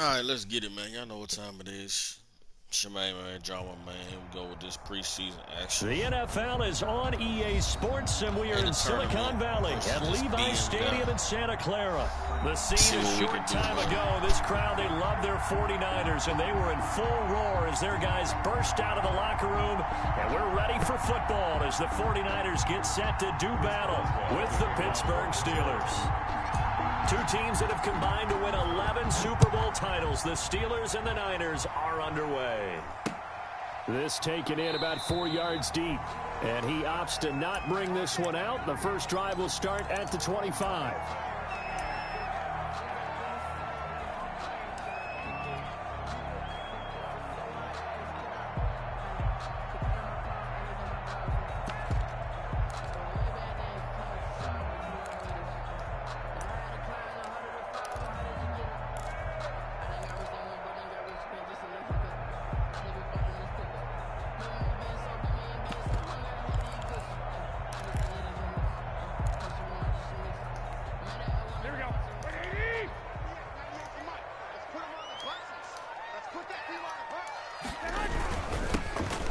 Alright, let's get it, man. Y'all know what time it is. Shemaine, man, drama, man. Here we go with this preseason action. The NFL is on EA Sports, and we are in Silicon Valley at Levi Stadium in Santa Clara. The scene a short time ago. This crowd, they love their 49ers, and they were in full roar as their guys burst out of the locker room. And we're ready for football as the 49ers get set to do battle with the Pittsburgh Steelers. Two teams that have combined to win 11 Super Bowl titles. The Steelers and the Niners are underway. This taken in about 4 yards deep. And he opts to not bring this one out. The first drive will start at the 25.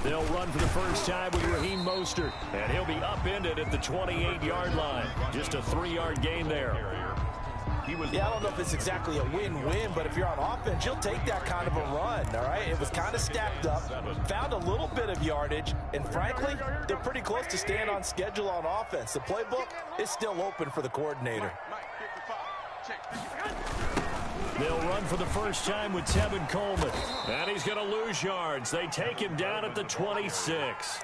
They'll run for the first time with Raheem Mostert, and he'll be upended at the 28-yard line. Just a 3-yard gain there. Yeah, I don't know if it's exactly a win-win, but if you're on offense, you'll take that kind of a run, all right? It was kind of stacked up, found a little bit of yardage, and frankly, they're pretty close to staying on schedule on offense. The playbook is still open for the coordinator. They'll run for the first time with Tevin Coleman. And he's going to lose yards. They take him down at the 26.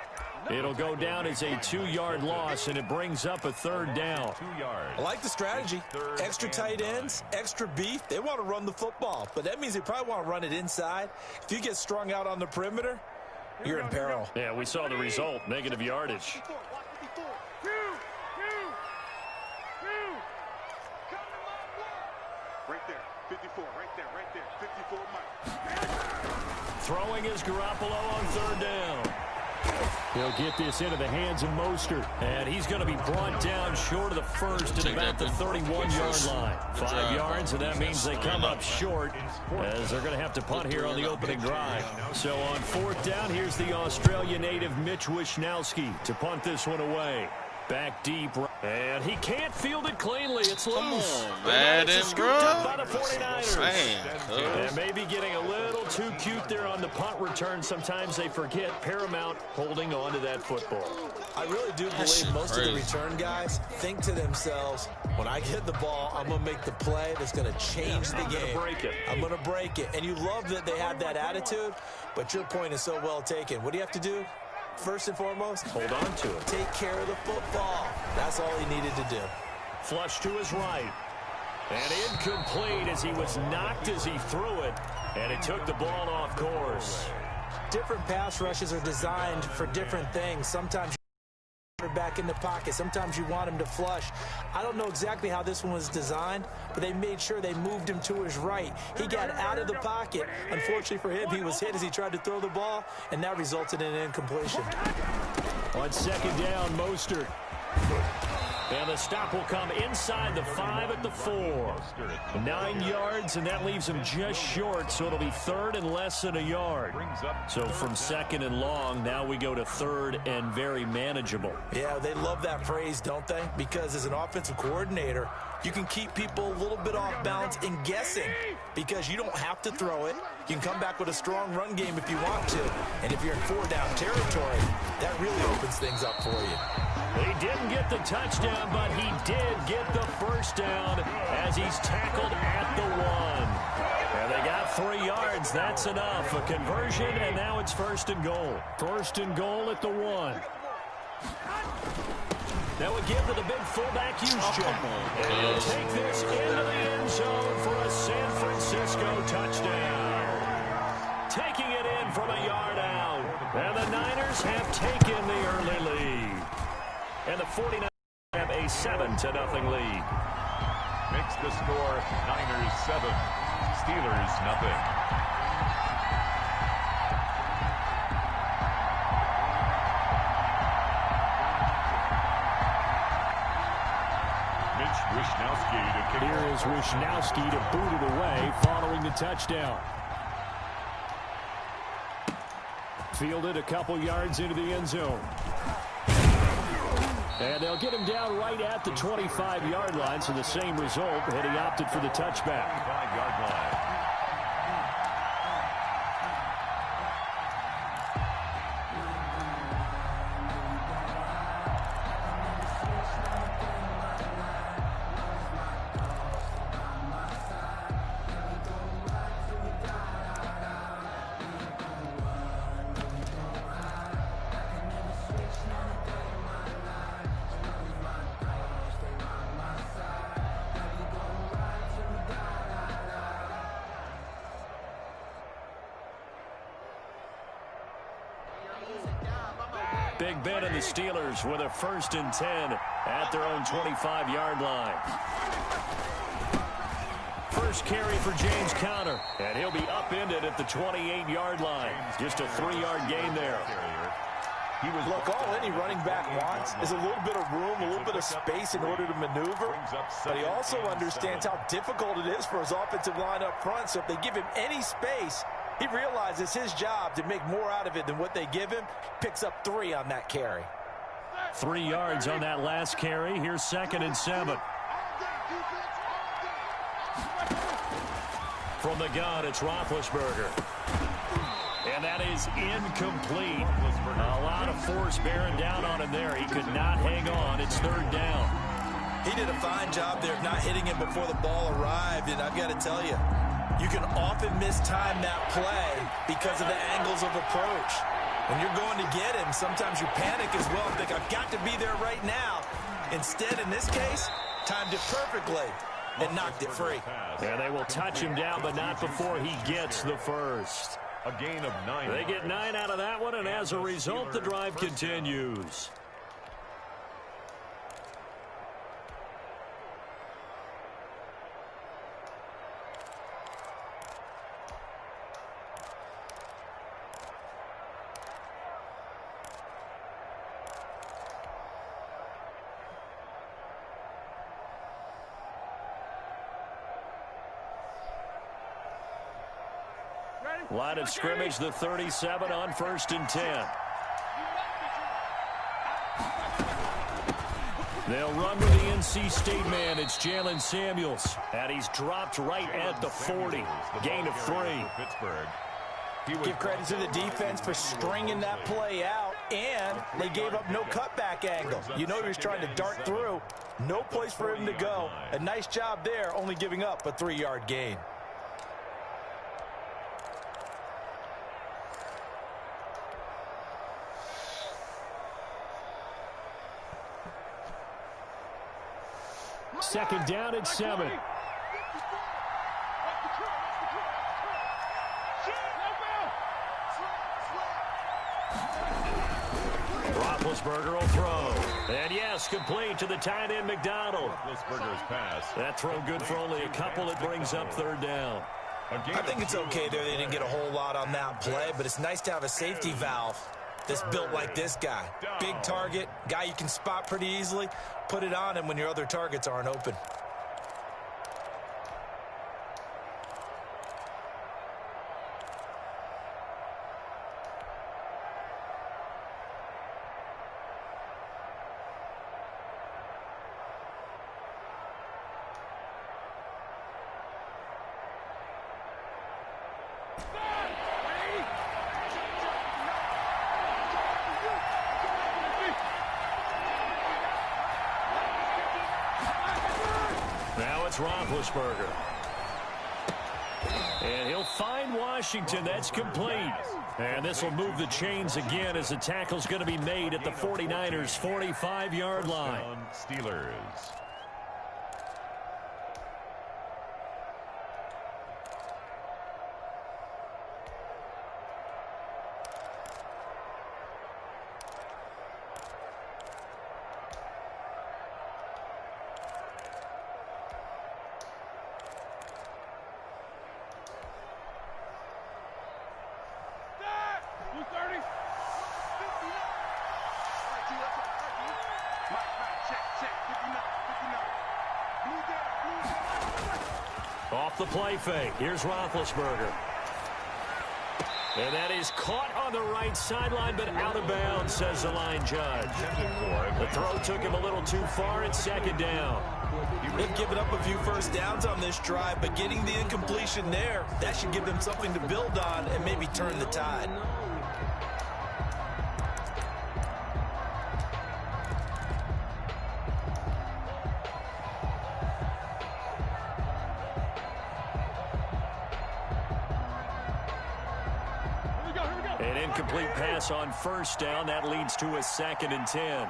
It'll go down as a 2-yard loss, and it brings up a third down. I like the strategy. Extra tight ends, extra beef. They want to run the football, but that means they probably want to run it inside. If you get strung out on the perimeter, you're in peril. Yeah, we saw the result, negative yardage. Right there, 54, right there, 54 Mike. Throwing is Garoppolo on third down. He'll get this into the hands of Mostert, and he's going to be brought down short of the first at about the 31-yard line. 5 yards, and that means they come up short as they're going to have to punt here on the opening drive. So on fourth down, here's the Australia native Mitch Wishnowsky to punt this one away. Back deep, and he can't field it cleanly. It's loose. Come on, Madden, bro. By the 49ers. And maybe getting a little too cute there on the punt return. Sometimes they forget paramount holding on to that football. I really do believe most of the return guys think to themselves, when I get the ball, I'm going to make the play that's going to change the game. I'm going to break it. And you love that they have that attitude, but your point is so well taken. What do you have to do? First and foremost, hold on to it. Take care of the football. That's all he needed to do. Flush to his right. And incomplete as he was knocked as he threw it. And it took the ball off course. Different pass rushes are designed for different things. Sometimes you back in the pocket. Sometimes you want him to flush. I don't know exactly how this one was designed, but they made sure they moved him to his right. He got out of the pocket. Unfortunately for him, he was hit as he tried to throw the ball, and that resulted in an incompletion. On second down, Mostert. And the stop will come inside the 5 at the 4. 9 yards, and that leaves him just short, so it'll be third and less than a yard. So from second and long, now we go to third and very manageable. Yeah, they love that phrase, don't they? Because as an offensive coordinator, you can keep people a little bit off balance and guessing because you don't have to throw it. You can come back with a strong run game if you want to. And if you're in 4-down territory, that really opens things up for you. He didn't get the touchdown, but he did get the first down as he's tackled at the 1. And they got 3 yards. That's enough. A conversion, and now it's first and goal. First and goal at the 1. That would give to the big fullback Juszczyk. And he'll take this into the end zone for a San Francisco touchdown. Taking it in from a yard out. And the Niners have taken the early lead. And the 49ers have a 7-0 lead. Makes the score Niners 7, Steelers nothing. Here is allows Wisnowski to boot it away following the touchdown. Fielded a couple yards into the end zone. And they'll get him down right at the 25-yard line, so the same result, and he opted for the touchback. 5-yard line. Big Ben and the Steelers with a 1st and 10 at their own 25-yard line. First carry for James Conner, and he'll be upended at the 28-yard line. Just a 3-yard gain there. Look, all any running back wants is a little bit of room, a little bit of space in order to maneuver. But he also understands how difficult it is for his offensive line up front. So if they give him any space, he realizes his job to make more out of it than what they give him. Picks up 3 on that carry. 3 yards on that last carry. Here's 2nd and 7. From the gun, it's Roethlisberger. And that is incomplete. A lot of force bearing down on him there. He could not hang on. It's 3rd down. He did a fine job there of not hitting him before the ball arrived. And I've got to tell you, you can often mistime that play because of the angles of approach. When you're going to get him, sometimes you panic as well and think, I've got to be there right now. Instead, in this case, timed it perfectly and knocked it free. And they will touch him down, but not before he gets the first. A gain of 9. They get 9 out of that one, and as a result, the drive continues. Line of scrimmage, the 37 on 1st and 10. They'll run with the NC State man. It's Jalen Samuels. And he's dropped right at the 40. Gain of 3. Give credit to the defense for stringing that play out, and they gave up no cutback angle. You know he was trying to dart through. No place for him to go. A nice job there, only giving up a 3-yard gain. Second down at 7. Roethlisberger will throw. And yes, complete to the tight end McDonald. Roethlisberger's pass. That throw good for only a couple. It brings up 3rd down. I think it's okay there. They didn't get a whole lot on that play, but it's nice to have a safety valve that's built like this guy. Big target, guy you can spot pretty easily. Put it on him when your other targets aren't open. Now it's Roethlisberger. And he'll find Washington. That's complete. And this will move the chains again as the tackle's going to be made at the 49ers' 45-yard line. Steelers. Off the play fake. Here's Roethlisberger. And that is caught on the right sideline, but out of bounds, says the line judge. The throw took him a little too far. It's second down. They've given up a few first downs on this drive, but getting the incompletion there, that should give them something to build on and maybe turn the tide. An incomplete pass on first down. That leads to a 2nd and 10.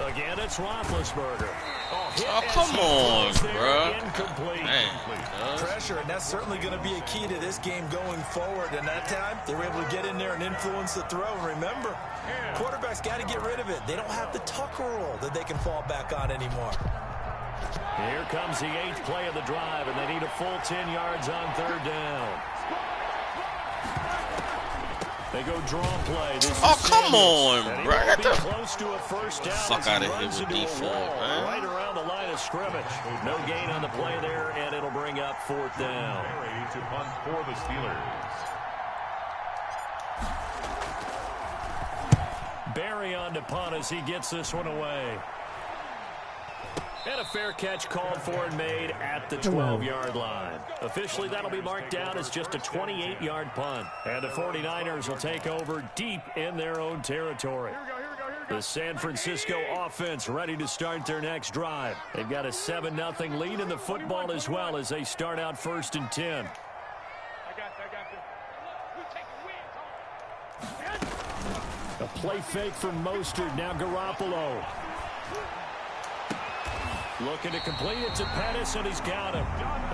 Again, it's Roethlisberger. Oh, come on, bro. Incomplete. Pressure, and that's certainly going to be a key to this game going forward. And that time, they were able to get in there and influence the throw. And remember, quarterbacks got to get rid of it. They don't have the tucker roll that they can fall back on anymore. Here comes the 8th play of the drive, and they need a full 10 yards on 3rd down. They go draw play. Oh, come on, bro. Close to a first down. Fuck out of here with D4, man. Right around the line of scrimmage. No gain on the play there, and it'll bring up 4th down. Ready to punt for the Steelers. Barry on to punt as he gets this one away. And a fair catch called for and made at the 12-yard line. Officially, that'll be marked down as just a 28-yard punt. And the 49ers will take over deep in their own territory. The San Francisco offense ready to start their next drive. They've got a 7-0 lead in the football as well as they start out 1st and 10. A play fake from Mostert. Now Garoppolo. Looking to complete it to Pettis, and he's got him.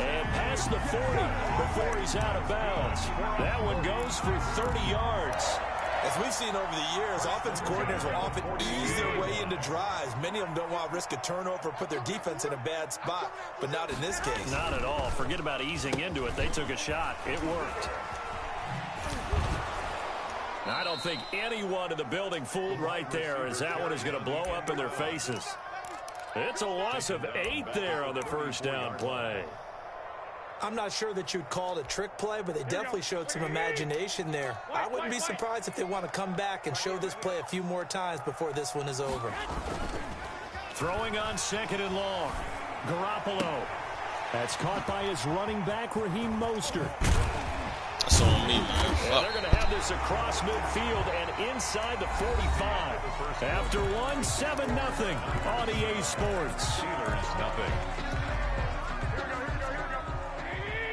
And past the 40 before he's out of bounds. That one goes for 30 yards. As we've seen over the years, offense coordinators will often ease their way into drives. Many of them don't want to risk a turnover or put their defense in a bad spot, but not in this case. Not at all. Forget about easing into it. They took a shot. It worked. I don't think anyone in the building fooled right there, as that one is going to blow up in their faces. It's a loss of 8 there on the first down play. I'm not sure that you'd call it a trick play, but they definitely showed some imagination there. I wouldn't be surprised if they want to come back and show this play a few more times before this one is over. Throwing on 2nd and long. Garoppolo. That's caught by his running back, Raheem Mostert. That's on me, man. And they're going to have this across midfield and inside the 45. After 7-0 on EA Sports. Steelers nothing.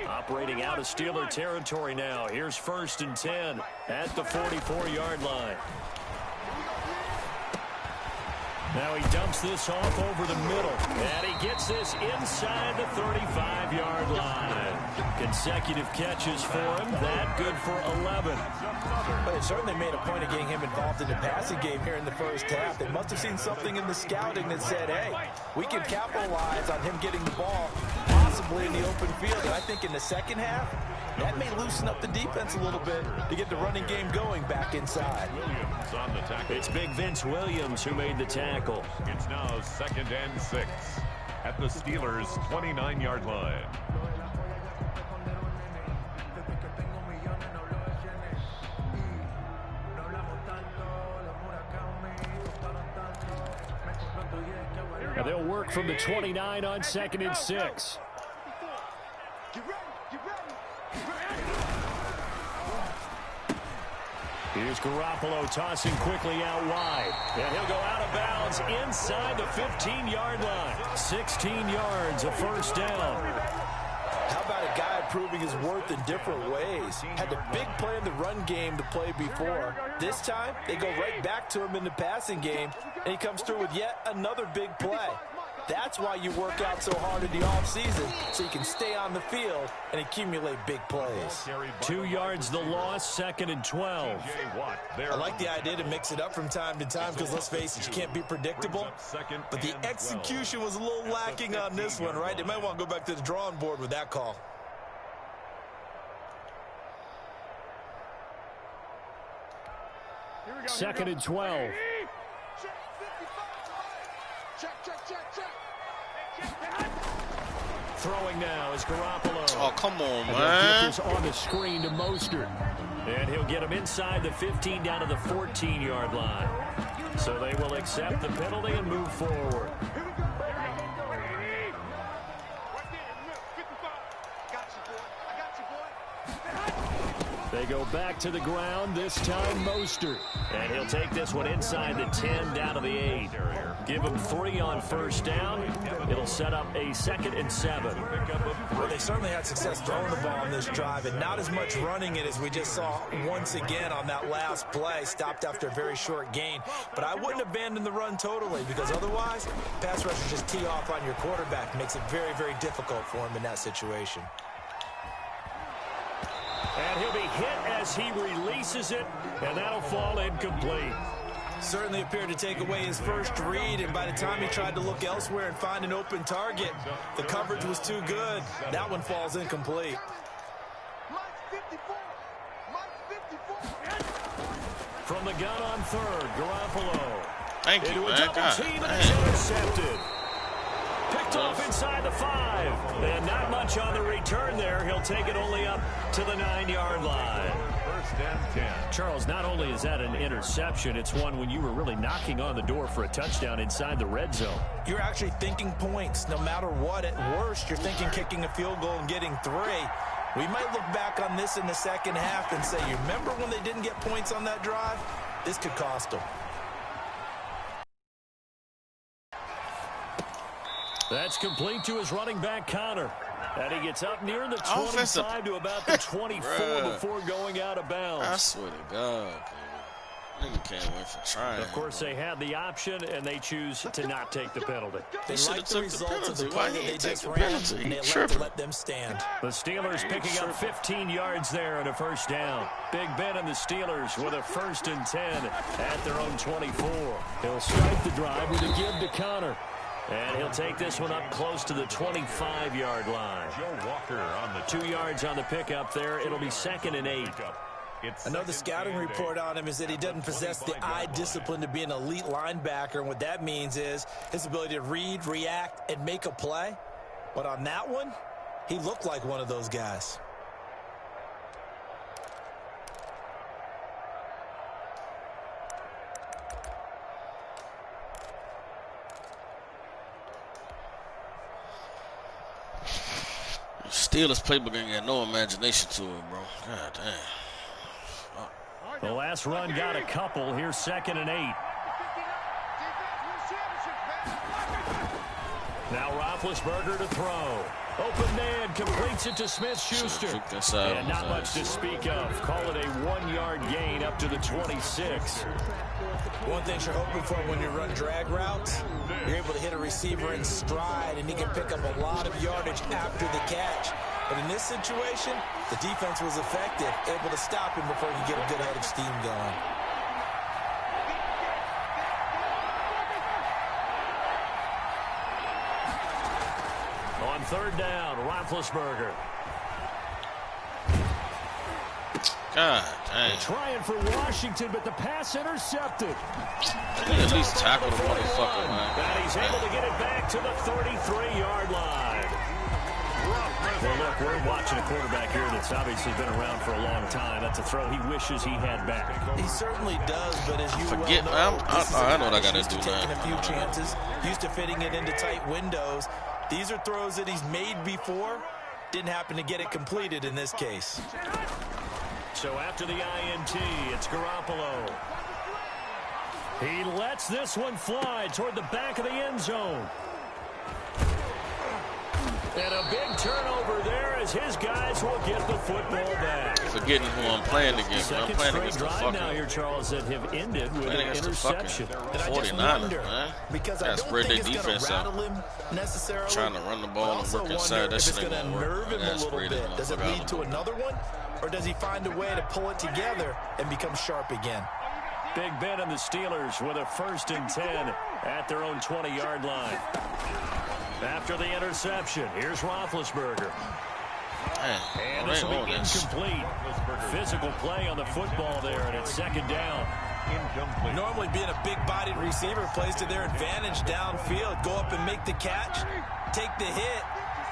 Operating out of Steeler territory now. Here's 1st and 10 at the 44-yard line. Now he dumps this off over the middle. And he gets this inside the 35-yard line. Consecutive catches for him. That good for 11. But they certainly made a point of getting him involved in the passing game here in the first half. They must have seen something in the scouting that said, hey, we can capitalize on him getting the ball possibly in the open field. And I think in the second half, that may loosen up the defense a little bit to get the running game going back inside. Williams on the tackle. It's big Vince Williams who made the tackle. It's now 2nd and 6 at the Steelers' 29-yard line. And they'll work from the 29 on 2nd and 6. Here's Garoppolo tossing quickly out wide. And he'll go out of bounds inside the 15-yard line. 16 yards, a first down. How about a guy proving his worth in different ways? Had the big play in the run game to play before. This time, they go right back to him in the passing game, and he comes through with yet another big play. That's why you work out so hard in the offseason, so you can stay on the field and accumulate big plays. 2 yards the loss, 2nd and 12. I like the idea to mix it up from time to time because, let's face it, you can't be predictable. But the execution was a little lacking on this one, right? They might want to go back to the drawing board with that call. Second and 12. Throwing now is Garoppolo. Oh, come on, and man. Get this on the screen to Mostert. And he'll get him inside the 15 down to the 14-yard line. So they will accept the penalty and move forward. They go back to the ground, this time Mostert. And he'll take this one inside the 10 down to the 8. Give him 3 on first down. It'll set up a 2nd and 7. Well, they certainly had success throwing the ball on this drive, and not as much running it as we just saw once again on that last play. Stopped after a very short gain. But I wouldn't abandon the run totally, because otherwise, pass rushers just tee off on your quarterback. Makes it very, very difficult for him in that situation. And he'll be hit as he releases it, and that'll fall incomplete. Certainly appeared to take away his first read, and by the time he tried to look elsewhere and find an open target, the coverage was too good. That one falls incomplete. From the gun on 3rd, Garoppolo. Thank you, man. God, team, and it's intercepted. Picked off inside the 5. And not much on the return there. He'll take it only up to the 9-yard line. 1st and 10. Charles, not only is that an interception, it's one when you were really knocking on the door for a touchdown inside the red zone. You're actually thinking points. No matter what, at worst, you're thinking kicking a field goal and getting 3. We might look back on this in the second half and say, you remember when they didn't get points on that drive? This could cost them. That's complete to his running back, Connor. And he gets up near the 25 to about the 24 before going out of bounds. I swear to God, nigga can't win for trying. Of course, they had the option, and they choose to not take the penalty. They like the results of the play that they just ran, and they like to let them stand. The Steelers picking up 15 yards there and a 1st down. Big Ben and the Steelers with a 1st and 10 at their own 24. He'll start the drive with a give to Connor. And he'll take this one up close to the 25-yard line. Joe Walker on the 2 yards on the pickup there. It'll be 2nd and 8. I know the scouting report on him is that he doesn't possess the eye discipline to be an elite linebacker. And what that means is his ability to read, react, and make a play. But on that one, he looked like one of those guys. Steelers playbook ain't got no imagination to it, bro. God damn. The last run got a couple. Here's 2nd and 8. Now Roethlisberger to throw. Open man completes it to Smith-Schuster. And not much to speak of. Call it a 1-yard gain up to the 26. One thing you're hoping for when you run drag routes, you're able to hit a receiver in stride, and he can pick up a lot of yardage after the catch. But in this situation, the defense was effective, able to stop him before he could get a good head of steam going. On 3rd down, Roethlisberger. God dang. Trying for Washington, but the pass intercepted. At least tackle the motherfucker, man. And he's able to get it back to the 33-yard line. Well, look, we're watching a quarterback here that's obviously been around for a long time. That's a throw he wishes he had back. He certainly does, but as you I know what I got to do now. Taking a few chances, used to fitting it into tight windows. These are throws that he's made before. Didn't happen to get it completed in this case. So after the INT, it's Garoppolo. He lets this one fly toward the back of the end zone. And a big turnover there as his guys will get the football back. Forgetting who I'm playing against. I'm playing against the fucking now here, Charles, that have ended with an interception. 49ers, man. Because I spread their defense out. Necessarily. Trying to run the ball and work inside. That shit ain't gonna gonna work. nerve him a little bit. Does it lead to another one? Or does he find a way to pull it together and become sharp again? Big Ben and the Steelers with a 1st and 10 at their own 20-yard line. After the interception, here's Roethlisberger. And this will be incomplete. Physical play on the football there, and it's 2nd down. incomplete. Normally being a big-bodied receiver plays to their advantage downfield. Go up and make the catch, take the hit,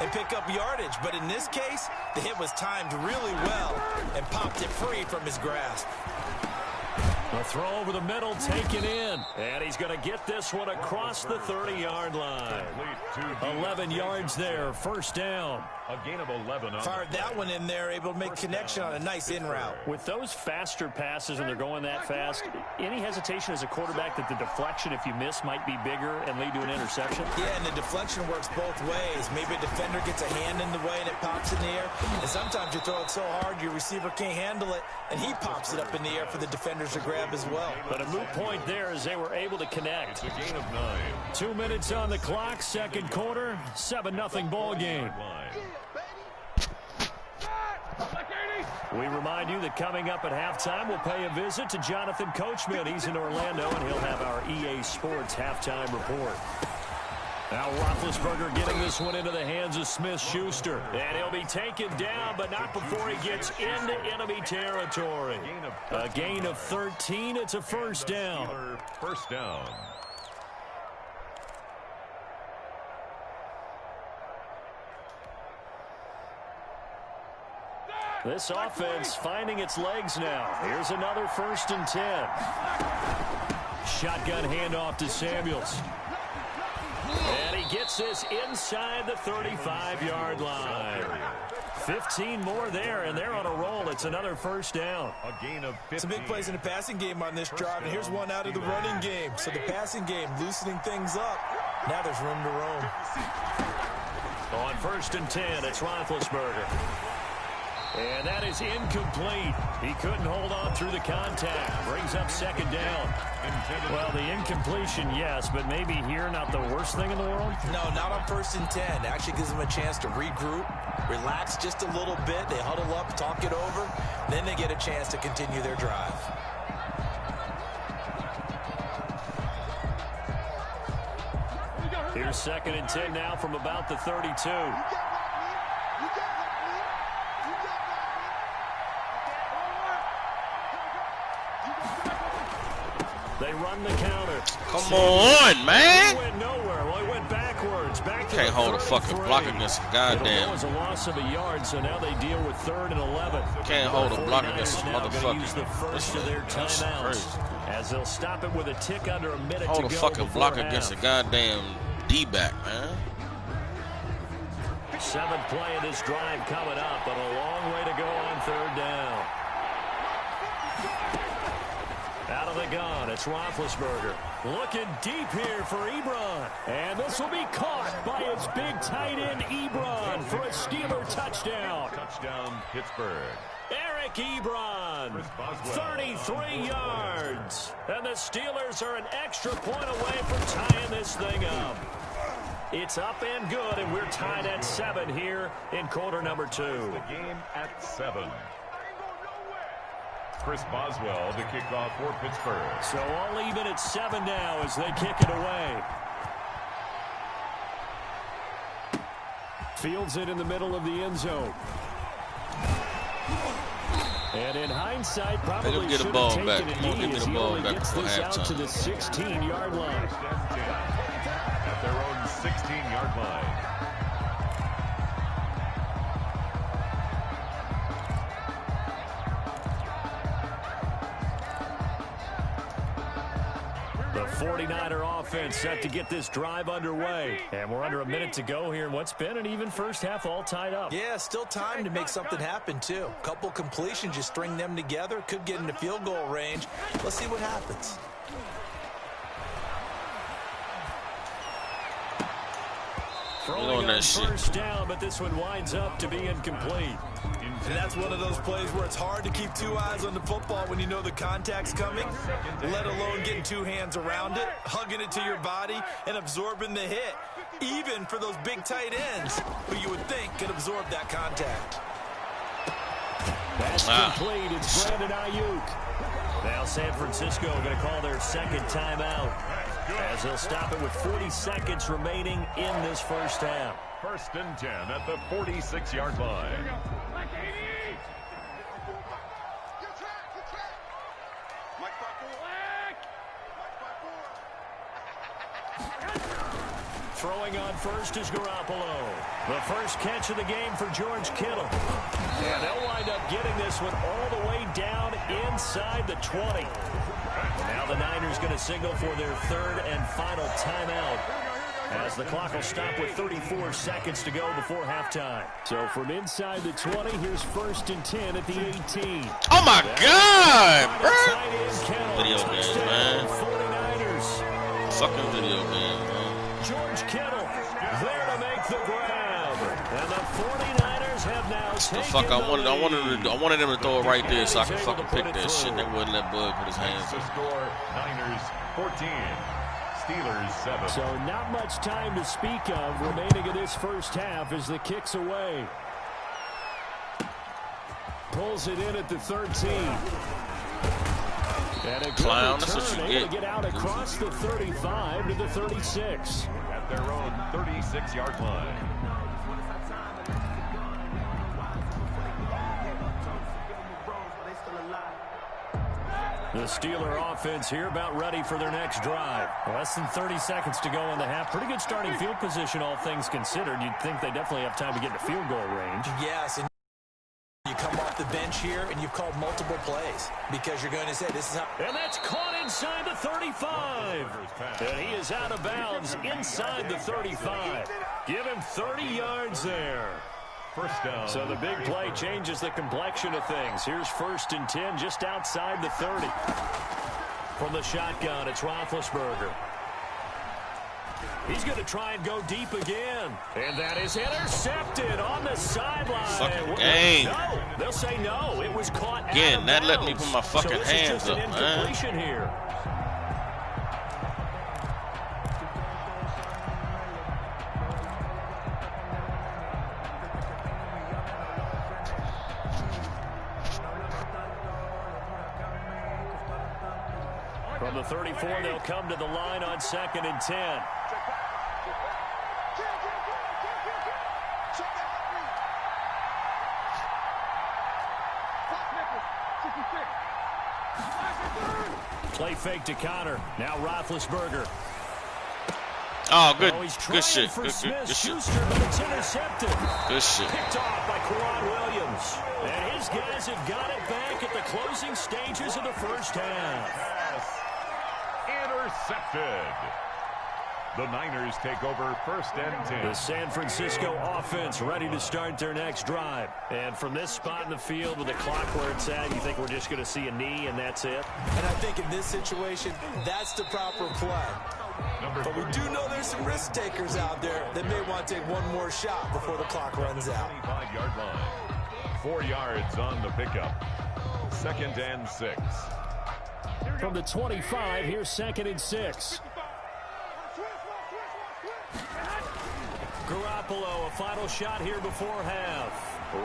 and pick up yardage. But in this case, the hit was timed really well and popped it free from his grasp. A throw over the middle, taken in. And he's going to get this one across the 30-yard line. 11 yards there, first down. A gain of 11. Fired that one in there, able to make connection on a nice in route. With those faster passes when they're going that fast, any hesitation as a quarterback that the deflection, if you miss, might be bigger and lead to an interception? Yeah, and the deflection works both ways. Maybe a defender gets a hand in the way and it pops in the air. And sometimes you throw it so hard your receiver can't handle it, and he pops it up in the air for the defenders to grab as well. But a moot point there as they were able to connect. It's a gain of 9. 2 minutes on the clock, second quarter, 7-0 ball game. We remind you that coming up at halftime, we'll pay a visit to Jonathan Coachman. He's in Orlando, and he'll have our EA Sports halftime report. Now Roethlisberger getting this one into the hands of Smith-Schuster. And he'll be taken down, but not before he gets into enemy territory. A gain of 13. It's a first down. First down. This offense finding its legs now. Here's another 1st and 10. Shotgun handoff to Samuels. And he gets this inside the 35-yard line. 15 more there, and they're on a roll. It's another first down. A gain of 15. Some big plays in the passing game on this drive, and here's one out of the running game. So the passing game loosening things up. Now there's room to roam. On 1st and 10, it's Roethlisberger. And that is incomplete. He couldn't hold on through the contact. Brings up second down. Well, the incompletion, yes, but maybe here not the worst thing in the world? No, not on 1st and 10. Actually gives them a chance to regroup, relax just a little bit. They huddle up, talk it over. Then they get a chance to continue their drive. Here's 2nd and 10 now from about the 32. They run the counter. Come on, man. He went nowhere. Well, he went backwards. Back to Can't hold a fucking block against a goddamn. It was a loss of a yard, so now they deal with 3rd and 11. Can't hold a block against a motherfucker. Use the first of their That's timeouts crazy. as they'll stop it with a tick under a minute Hold to a go. fucking block half. against a goddamn D-back, man. 7th play of this drive coming up, but a long way to go on 3rd down. Out of the gun, it's Roethlisberger. Looking deep here for Ebron. And this will be caught by its big tight end, Ebron, for a Steeler touchdown. Touchdown, Pittsburgh. Eric Ebron, 33 yards. And the Steelers are an extra point away from tying this thing up. It's up and good, and we're tied at 7 here in quarter number 2. The game at 7. Chris Boswell to kick off for Pittsburgh. So all even at 7 now as they kick it away. Fields it in the middle of the end zone. And in hindsight, probably get should a ball have taken back. it Come on, knee give me as the he ball only back gets before this out to halftime. the 16-yard line. At their own 16-yard line. The 49er offense set to get this drive underway. And we're under a minute to go here in what's been an even first half, all tied up. Yeah, still time to make something happen, too. Couple completions, just string them together. Could get into field goal range. Let's see what happens. Throwing on first down, but this one winds up to be incomplete. And that's one of those plays where it's hard to keep 2 eyes on the football when you know the contact's coming, let alone getting 2 hands around it, hugging it to your body, and absorbing the hit, even for those big tight ends who you would think could absorb that contact. That's complete. It's Brandon Ayuk. Now San Francisco going to call their second timeout as they'll stop it with 40 seconds remaining in this first half. 1st and 10 at the 46-yard line. Throwing on first is Garoppolo. The first catch of the game for George Kittle. And they'll wind up getting this one all the way down inside the 20. Now the Niners going to signal for their third and final timeout, as the clock will stop with 34 seconds to go before halftime. So from inside the 20, here's 1st and 10 at the 18. Oh, my God, bro. Video game, man. 49ers. Fucking video game, man. George Kittle there to make the grab. And the 49ers have now taken the fuck I wanted them to throw it right there so I could fucking pick that shit. They wouldn't let Bud put his hands on. Score, Niners 14. Steelers 7. So not much time to speak of remaining in this first half as the kick's away. Pulls it in at the 13. And a clown, that's what you get out across the 35 to the 36. At their own 36-yard line. The Steeler offense here about ready for their next drive. Less than 30 seconds to go in the half. Pretty good starting field position, all things considered. You'd think they definitely have time to get to field goal range. Yes, and you come off the bench here and you've called multiple plays because you're going to say this is how. And that's caught inside the 35. And he is out of bounds inside the 35. Give him 30 yards there. First down. So the big play changes the complexion of things. Here's 1st and 10 just outside the 30. From the shotgun, it's Roethlisberger. He's going to try and go deep again. And that is intercepted on the sideline. Fucking game. No, they'll say no. It was caught again, out that of let bounds. me put my fucking so this hands is just up, an incompletion man. Here. From the 34, they'll come to the line on 2nd and 10. Play fake to Connor. Now Roethlisberger. Oh, good, he's good shit. for Good Smith-Schuster, shit. but it's intercepted. Good shit. Picked off by Quad Williams. And his guys have got it back at the closing stages of the first half. Intercepted. The Niners take over 1st and 10. The San Francisco offense ready to start their next drive. And from this spot in the field with the clock where it's at, you think we're just going to see a knee and that's it? And I think in this situation, that's the proper play. But we do know there's some risk takers out there that may want to take one more shot before the clock runs out. 25-yard line. 4 yards on the pickup. 2nd and 6. From the 25, here's 2nd and 6. Garoppolo, a final shot here before half.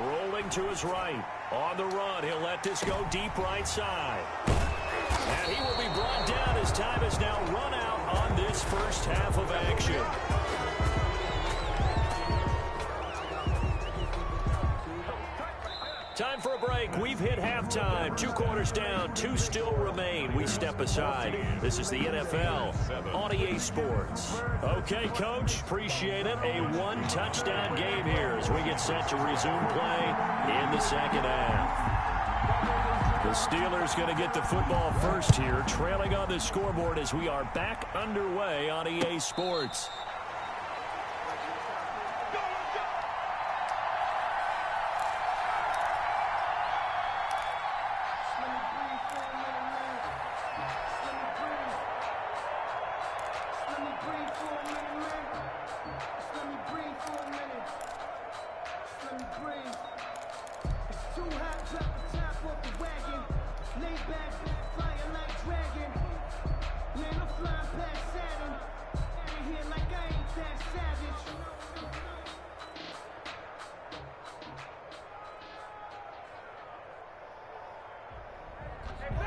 Rolling to his right. On the run, he'll let this go deep right side. And he will be brought down as time is now run out on this first half of action. Time for a break. We've hit halftime. 2 quarters down. 2 still remain. We step aside. This is the NFL on EA Sports. Okay, Coach. Appreciate it. A 1-touchdown game here as we get set to resume play in the second half. The Steelers going to get the football first here, trailing on the scoreboard as we are back underway on EA Sports.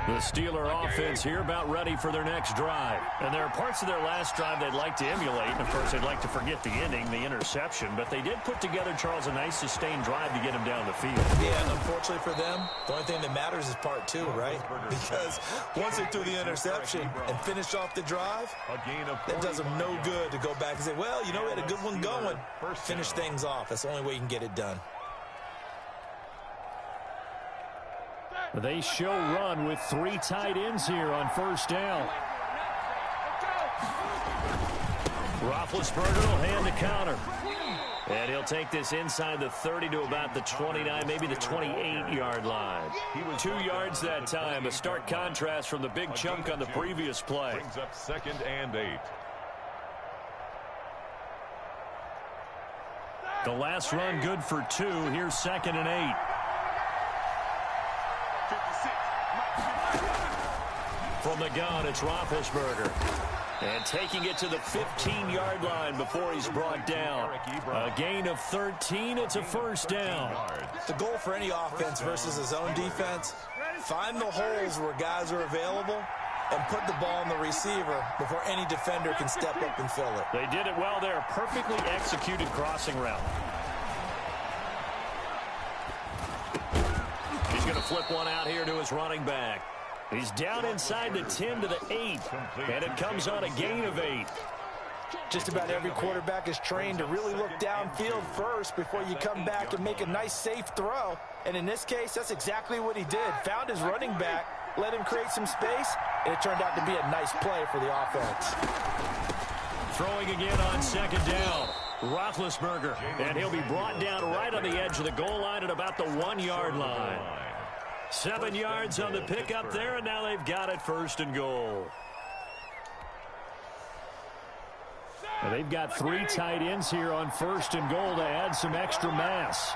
The Steeler offense here about ready for their next drive. And there are parts of their last drive they'd like to emulate. And, of course, they'd like to forget the ending, the interception. But they did put together, Charles, a nice sustained drive to get him down the field. Yeah, and unfortunately for them, the only thing that matters is part two, right? Because once they threw the interception and finished off the drive, that does them no good to go back and say, well, you know, we had a good one going. Finish things off. That's the only way you can get it done. They show run with 3 tight ends here on first down. Roethlisberger will hand the counter. And he'll take this inside the 30 to about the 29, maybe the 28-yard line. 2 yards that time. A stark contrast from the big chunk on the previous play. Brings up 2nd and 8. The last run good for 2. Here's 2nd and 8. From the gun, it's Roethlisberger. And taking it to the 15-yard line before he's brought down. A gain of 13. It's a first down. The goal for any offense versus a zone defense, find the holes where guys are available and put the ball in the receiver before any defender can step up and fill it. They did it well there. Perfectly executed crossing route. He's going to flip one out here to his running back. He's down inside the 10 to the 8, and it comes on a gain of 8. Just about every quarterback is trained to really look downfield first before you come back and make a nice, safe throw. And in this case, that's exactly what he did. Found his running back, let him create some space, and it turned out to be a nice play for the offense. Throwing again on 2nd down. Roethlisberger, and he'll be brought down right on the edge of the goal line at about the 1-yard line. 7 yards on the pickup there, and now they've got it 1st and goal. Now they've got 3 tight ends here on 1st and goal to add some extra mass.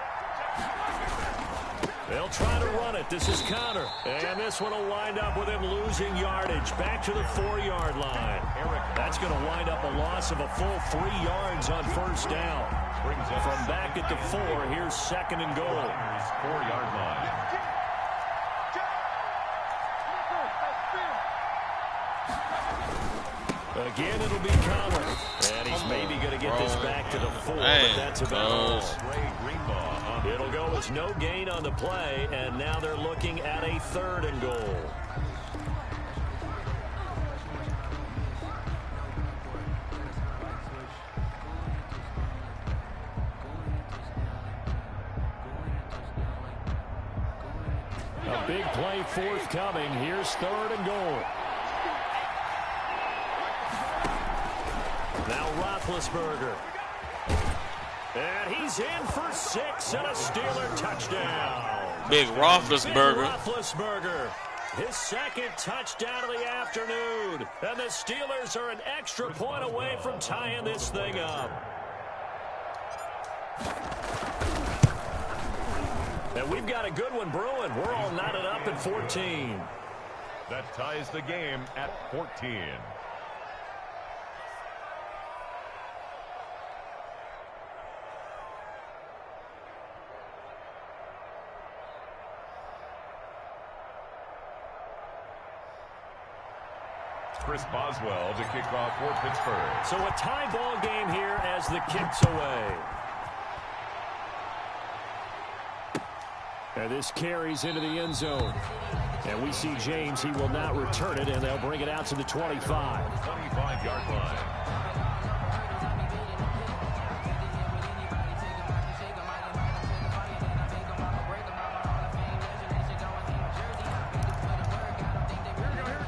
They'll try to run it. This is Connor. And this one will wind up with him losing yardage. Back to the 4-yard line. That's going to wind up a loss of a full 3 yards on 1st down. From back at the 4, here's 2nd and goal. 4-yard line. Again, it'll be Connor. And he's maybe going to get this back to the 4, but that's about all. It'll go as no gain on the play, and now they're looking at a 3rd and goal. A big play forthcoming. Here's 3rd and goal. Now Roethlisberger. And he's in for 6 and a Steeler touchdown. Big Roethlisberger. Big Roethlisberger. His 2nd touchdown of the afternoon. And the Steelers are an extra point away from tying this thing up. And we've got a good one brewing. We're all knotted up at 14. That ties the game at 14. Chris Boswell to kick off for Pittsburgh. So a tie ball game here as the kick's away. And this carries into the end zone. And we see James, he will not return it, and they'll bring it out to the 25. 25-yard line.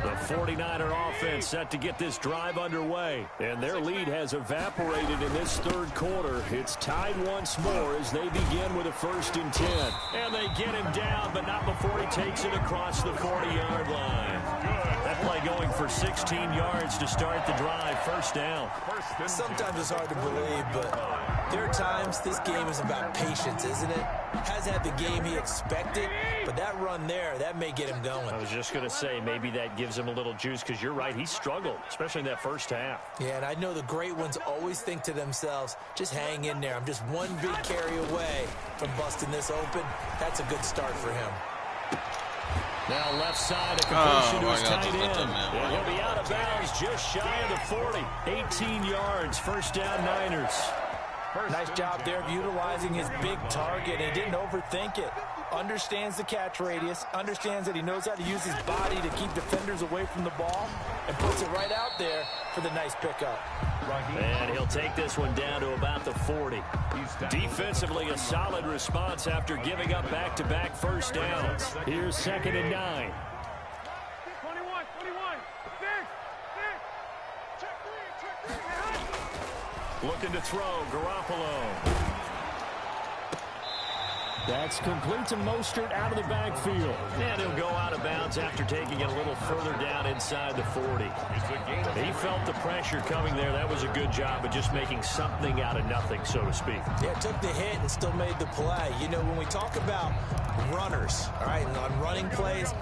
The 49er offense set to get this drive underway. And their lead has evaporated in this 3rd quarter. It's tied once more as they begin with a 1st and 10. And they get him down, but not before he takes it across the 40-yard line. That play going for 16 yards to start the drive. 1st down. Sometimes it's hard to believe, but there are times this game is about patience, isn't it? Has had the game he expected, but that run there, that may get him going. I was just going to say, maybe that gives him a little juice, because you're right, he struggled, especially in that 1st half. Yeah, and I know the great ones always think to themselves, just hang in there. I'm just one big carry away from busting this open. That's a good start for him. Now left side, a completion to his God, tight end. man. He'll be out of bounds just shy of the 40. 18 yards, first down Niners. Nice job there of utilizing his big target. He didn't overthink it. Understands the catch radius, understands that he knows how to use his body to keep defenders away from the ball, and puts it right out there for the nice pickup. And he'll take this one down to about the 40. Defensively, a solid response after giving up back-to-back first downs. Here's 2nd and 9. 21. Check three. Looking to throw, Garoppolo. That's complete to Mostert out of the backfield. And he'll go out of bounds after taking it a little further down inside the 40. He felt the pressure coming there. That was a good job of just making something out of nothing, so to speak. Yeah, took the hit and still made the play. You know, when we talk about runners, all right, and on running plays,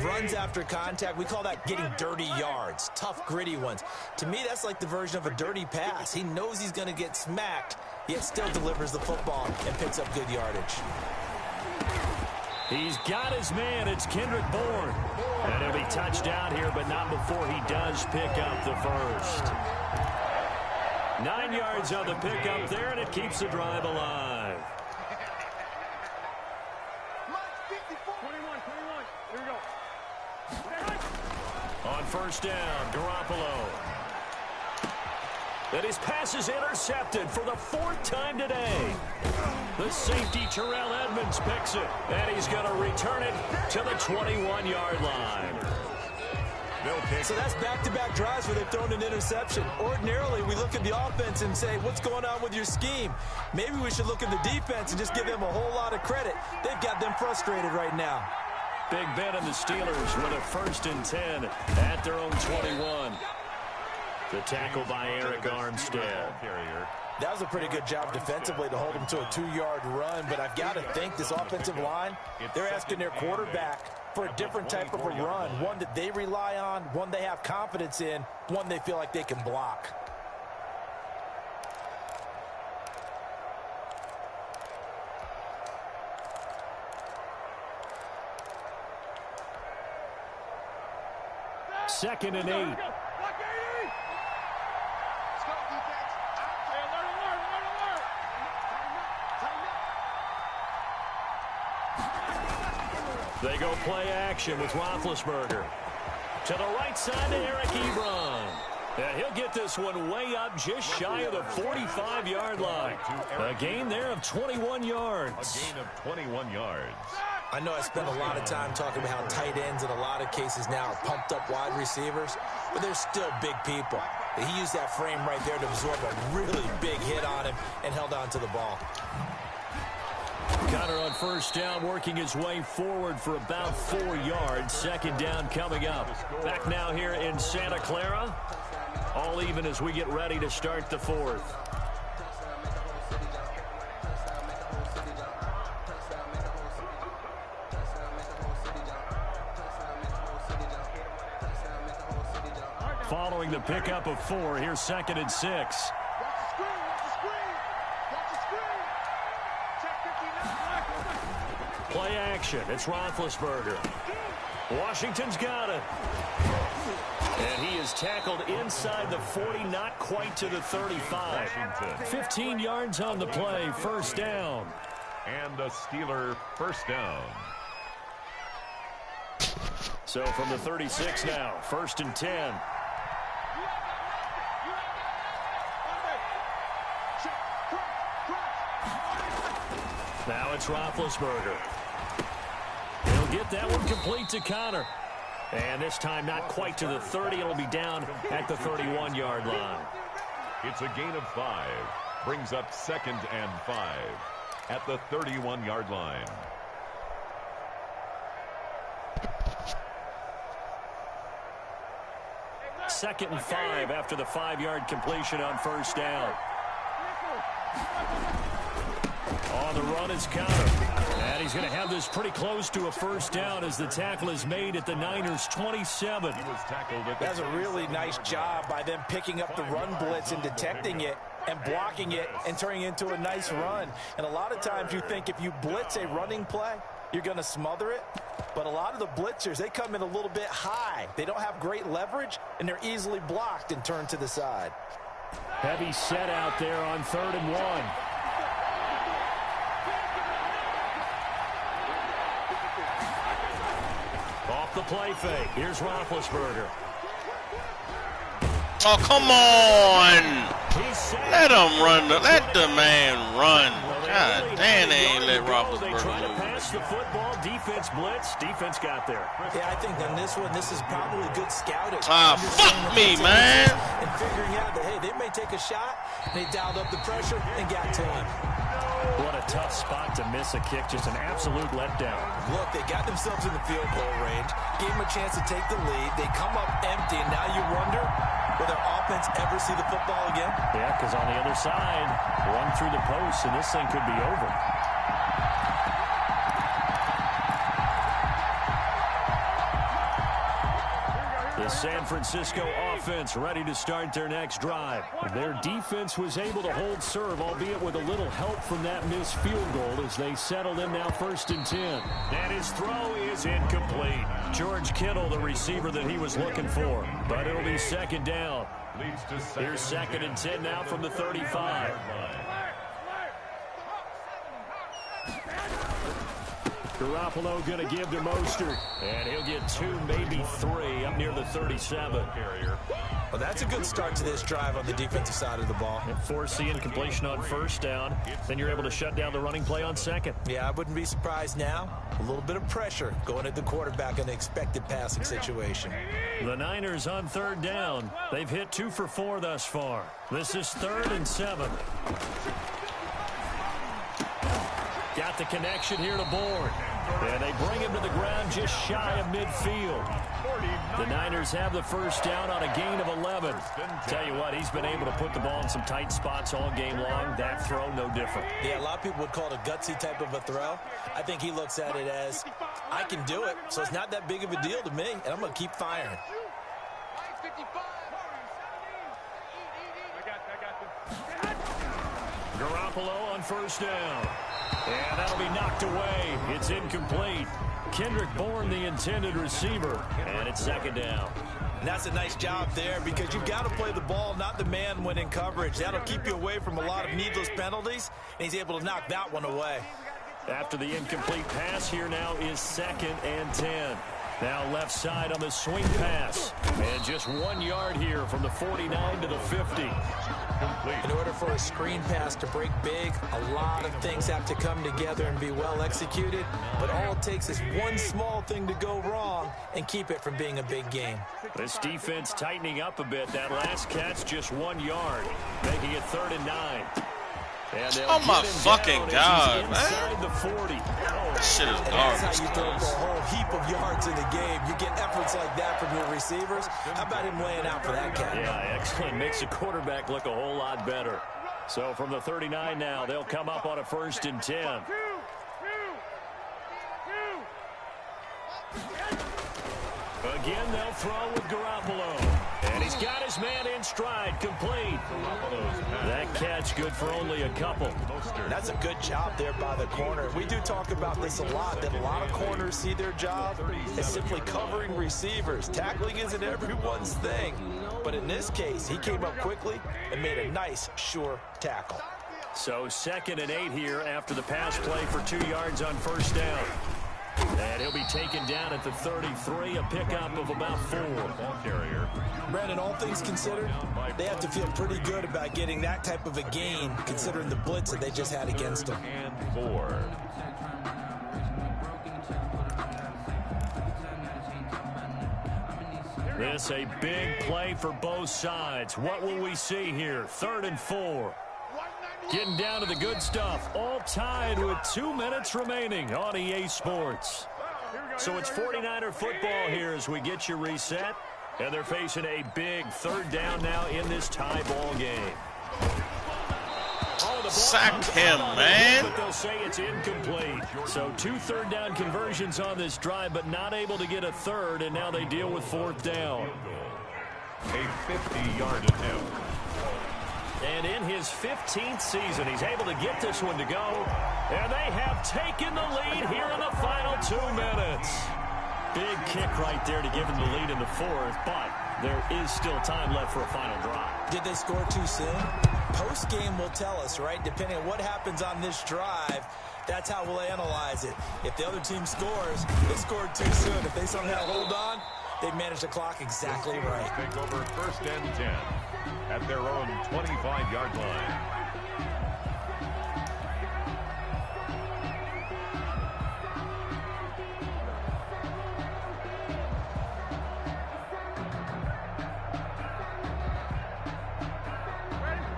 runs after contact, we call that getting dirty yards, tough, gritty ones. To me, that's like the version of a dirty pass. He knows he's going to get smacked, yet still delivers the football and picks up good yardage. He's got his man. It's Kendrick Bourne. And he'll be touched down here, but not before he does pick up the first. 9 yards on the pickup there, and it keeps the drive alive. 21. Here we go. On first down, Garoppolo. And his pass is intercepted for the 4th time today. The safety, Terrell Edmonds, picks it. And he's going to return it to the 21-yard line. So that's back-to-back drives where they've thrown an interception. Ordinarily, we look at the offense and say, what's going on with your scheme? Maybe we should look at the defense and just give them a whole lot of credit. They've got them frustrated right now. Big Ben and the Steelers with a 1st and 10 at their own 21. The tackle by Eric Armstead. That was a pretty good job defensively to hold him to a 2-yard run, but I've got to think this offensive line, they're asking their quarterback for a different type of a run, one that they rely on, one they have confidence in, one they feel like they can block. Second and 8. They go play action with Roethlisberger. To the right side to Eric Ebron. And he'll get this one way up just shy of the 45-yard line. A gain there of 21 yards. A gain of 21 yards. I know I spent a lot of time talking about how tight ends in a lot of cases now are pumped-up wide receivers, but they're still big people. He used that frame right there to absorb a really big hit on him and held on to the ball. Connor on first down, working his way forward for about 4 yards. 2nd down coming up. Back now here in Santa Clara. All even as we get ready to start the 4th. Following the pickup of 4, here's 2nd and 6. Play action. It's Roethlisberger. Washington's got it. And he is tackled inside the 40, not quite to the 35. 15 yards on the play, 1st down. And a Steeler 1st down. So from the 36 now, 1st and 10. Now it's Roethlisberger. He'll get that one complete to Connor. And this time not quite to the 30. It'll be down at the 31-yard line. It's a gain of 5. Brings up 2nd and 5 at the 31-yard line. Second and 5 after the 5-yard completion on first down. On the run is Connor. And he's going to have this pretty close to a first down as the tackle is made at the Niners' 27. That's a really nice job by them picking up the run blitz and detecting it and blocking it and turning it into a nice run. And a lot of times you think if you blitz a running play, you're going to smother it. But a lot of the blitzers, they come in a little bit high. They don't have great leverage, and they're easily blocked and turned to the side. Heavy set out there on 3rd and 1. Off the play fake. Here's Roethlisberger. Oh, come on. Let him run. Let the man run. God damn, they ain't let Roethlisberger They try to lose. pass the football. Defense blitz. Defense got there. Yeah, I think on this one, this is probably good scouting. Ah, fuck me, man. And figuring out that, hey, they may take a shot. They dialed up the pressure and got to him. What a tough spot to miss a kick. Just an absolute letdown. Look, they got themselves in the field goal range, gave them a chance to take the lead. They come up empty, and now you wonder, will their offense ever see the football again? Yeah, because on the other side, run through the post, and this thing could be over. The San Francisco offense ready to start their next drive. Their defense was able to hold serve, albeit with a little help from that missed field goal as they settled in now 1st and 10. And his throw is incomplete. George Kittle, the receiver that he was looking for. But it'll be 2nd down. Here's 2nd and 10 now from the 35. Garoppolo going to give to Mostert, and he'll get 2, maybe 3, up near the 37. Well, that's a good start to this drive on the defensive side of the ball. And force the incompletion on 1st down. Then you're able to shut down the running play on 2nd. Yeah, I wouldn't be surprised now. A little bit of pressure going at the quarterback in the expected passing situation. The Niners on 3rd down. They've hit 2 for 4 thus far. This is 3rd and 7. Got the connection here to Bourne. And they bring him to the ground just shy of midfield. The Niners have the 1st down on a gain of 11. Tell you what, he's been able to put the ball in some tight spots all game long. That throw, no different. Yeah, a lot of people would call it a gutsy type of a throw. I think he looks at it as, I can do it, so it's not that big of a deal to me, and I'm going to keep firing. Garoppolo on 1st down. And that'll be knocked away. It's incomplete. Kendrick Bourne, the intended receiver. And it's 2nd down. And that's a nice job there because you've got to play the ball, not the man when in coverage. That'll keep you away from a lot of needless penalties, and he's able to knock that one away. After the incomplete pass, here now is 2nd and 10. Now left side on the swing pass. And just 1 yard here from the 49 to the 50. In order for a screen pass to break big, a lot of things have to come together and be well executed. But all it takes is one small thing to go wrong and keep it from being a big game. This defense tightening up a bit. That last catch just 1 yard, making it 3rd and 9. Oh my fucking God, man. The 40. This shit is And garbage. that's how you throw for a whole heap of yards in the game. You get efforts like that from your receivers. How about him laying out for that catch? Yeah, excellent. Makes the quarterback look a whole lot better. So from the 39 now, they'll come up on a 1st and 10. Again, they'll throw with Garoppolo. And he's got his man in stride, complete. That catch good for only a couple. That's a good job there by the corner. We do talk about this a lot, that a lot of corners see their job as simply covering receivers. Tackling isn't everyone's thing. But in this case, he came up quickly and made a nice, sure tackle. So 2nd and 8 here after the pass play for 2 yards on 1st down. And he'll be taken down at the 33, a pickup of about 4. Brandon, all things considered, they have to feel pretty good about getting that type of a gain, considering the blitz that they just had against them. This a big play for both sides. What will we see here? 3rd and 4. Getting down to the good stuff. All tied with 2 minutes remaining on EA Sports. So it's 49er football here as we get you reset. And they're facing a big 3rd down now in this tie ball game. Sack him, man. But they'll say it's incomplete. So 2 3rd down conversions on this drive, but not able to get a 3rd, and now they deal with 4th down. A 50-yard attempt. And in his 15th season, he's able to get this one to go. And they have taken the lead here in the final 2 minutes. Big kick right there to give them the lead in the fourth, but there is still time left for a final drive. Did they score too soon? Post-game will tell us, right? Depending on what happens on this drive, that's how we'll analyze it. If the other team scores, they scored too soon. If they somehow hold on, they've managed the clock exactly right. Take over 1st and 10 at their own 25-yard line.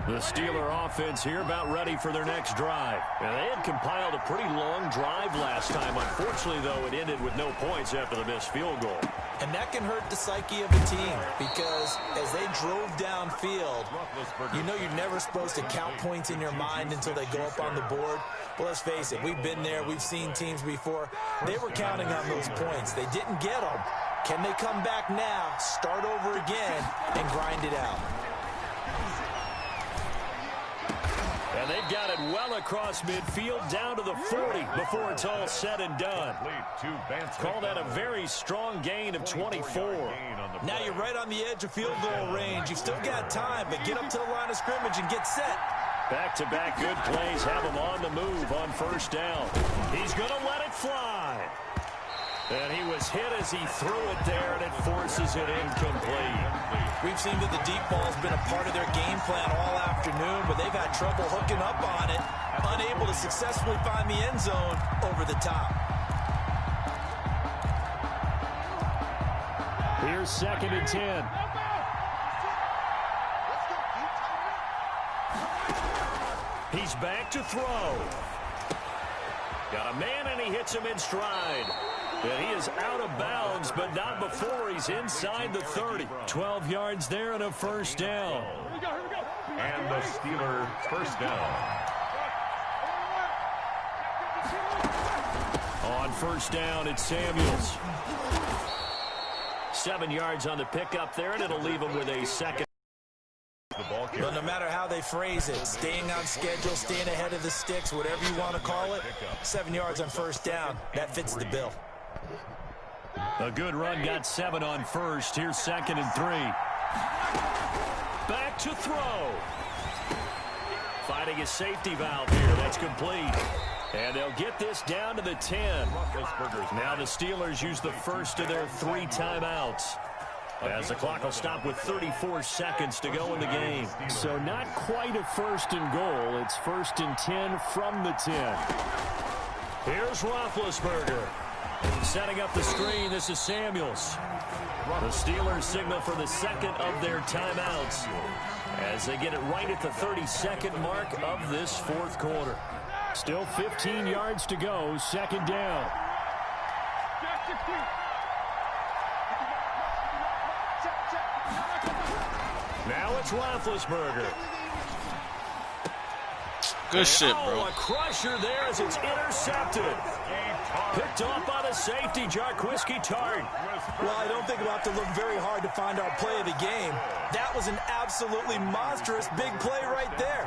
The Steeler offense here about ready for their next drive. Now, they had compiled a pretty long drive last time. Unfortunately, though, it ended with no points after the missed field goal. And that can hurt the psyche of a team because as they drove downfield, you know you're never supposed to count points in your mind until they go up on the board. But let's face it, we've been there. We've seen teams before. They were counting on those points. They didn't get them. Can they come back now, start over again, and grind it out? And they've got it well across midfield down to the 40 before it's all said and done. Call that a very strong gain of 24. Now you're right on the edge of field goal range. You've still got time, but get up to the line of scrimmage and get set. Back-to-back good plays have him on the move on 1st down. He's going to let it fly. And he was hit as he threw it there, and it forces it incomplete. We've seen that the deep ball has been a part of their game plan all afternoon, but they've had trouble hooking up on it, unable to successfully find the end zone over the top. Here's 2nd and 10. He's back to throw. Got a man, and he hits him in stride. And he is out of bounds, but not before he's inside the 30. 12 yards there and a 1st down. And the Steelers' 1st down. On 1st down, it's Samuels. 7 yards on the pickup there, and it'll leave him with a second. But no matter how they phrase it, staying on schedule, staying ahead of the sticks, whatever you want to call it, 7 yards on 1st down, that fits the bill. A good run got 7 on 1st. Here's 2nd and 3. Back to throw. Finding a safety valve here. That's complete. And they'll get this down to the 10. Now the Steelers use the first of their 3 timeouts, as the clock will stop with 34 seconds to go in the game. So not quite a 1st and goal. It's 1st and 10 from the 10. Here's Roethlisberger. Setting up the screen, this is Samuels. The Steelers signal for the 2nd of their timeouts as they get it right at the 32nd mark of this 4th quarter. Still 15 yards to go, 2nd down. Now it's Roethlisberger. Good shit, bro. A crusher there as it's intercepted. Picked off by the safety, Jarquiski Tart. Well, I don't think we'll have to look very hard to find our play of the game. That was an absolutely monstrous big play right there.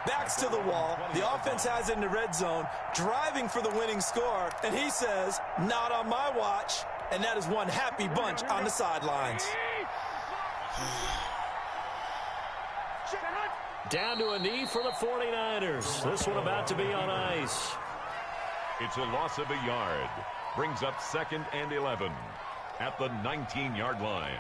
Backs to the wall. The offense has it in the red zone, driving for the winning score, and he says, not on my watch. And that is one happy bunch on the sidelines. Down to a knee for the 49ers. This one about to be on ice. It's a loss of a yard. Brings up 2nd and 11 at the 19-yard line.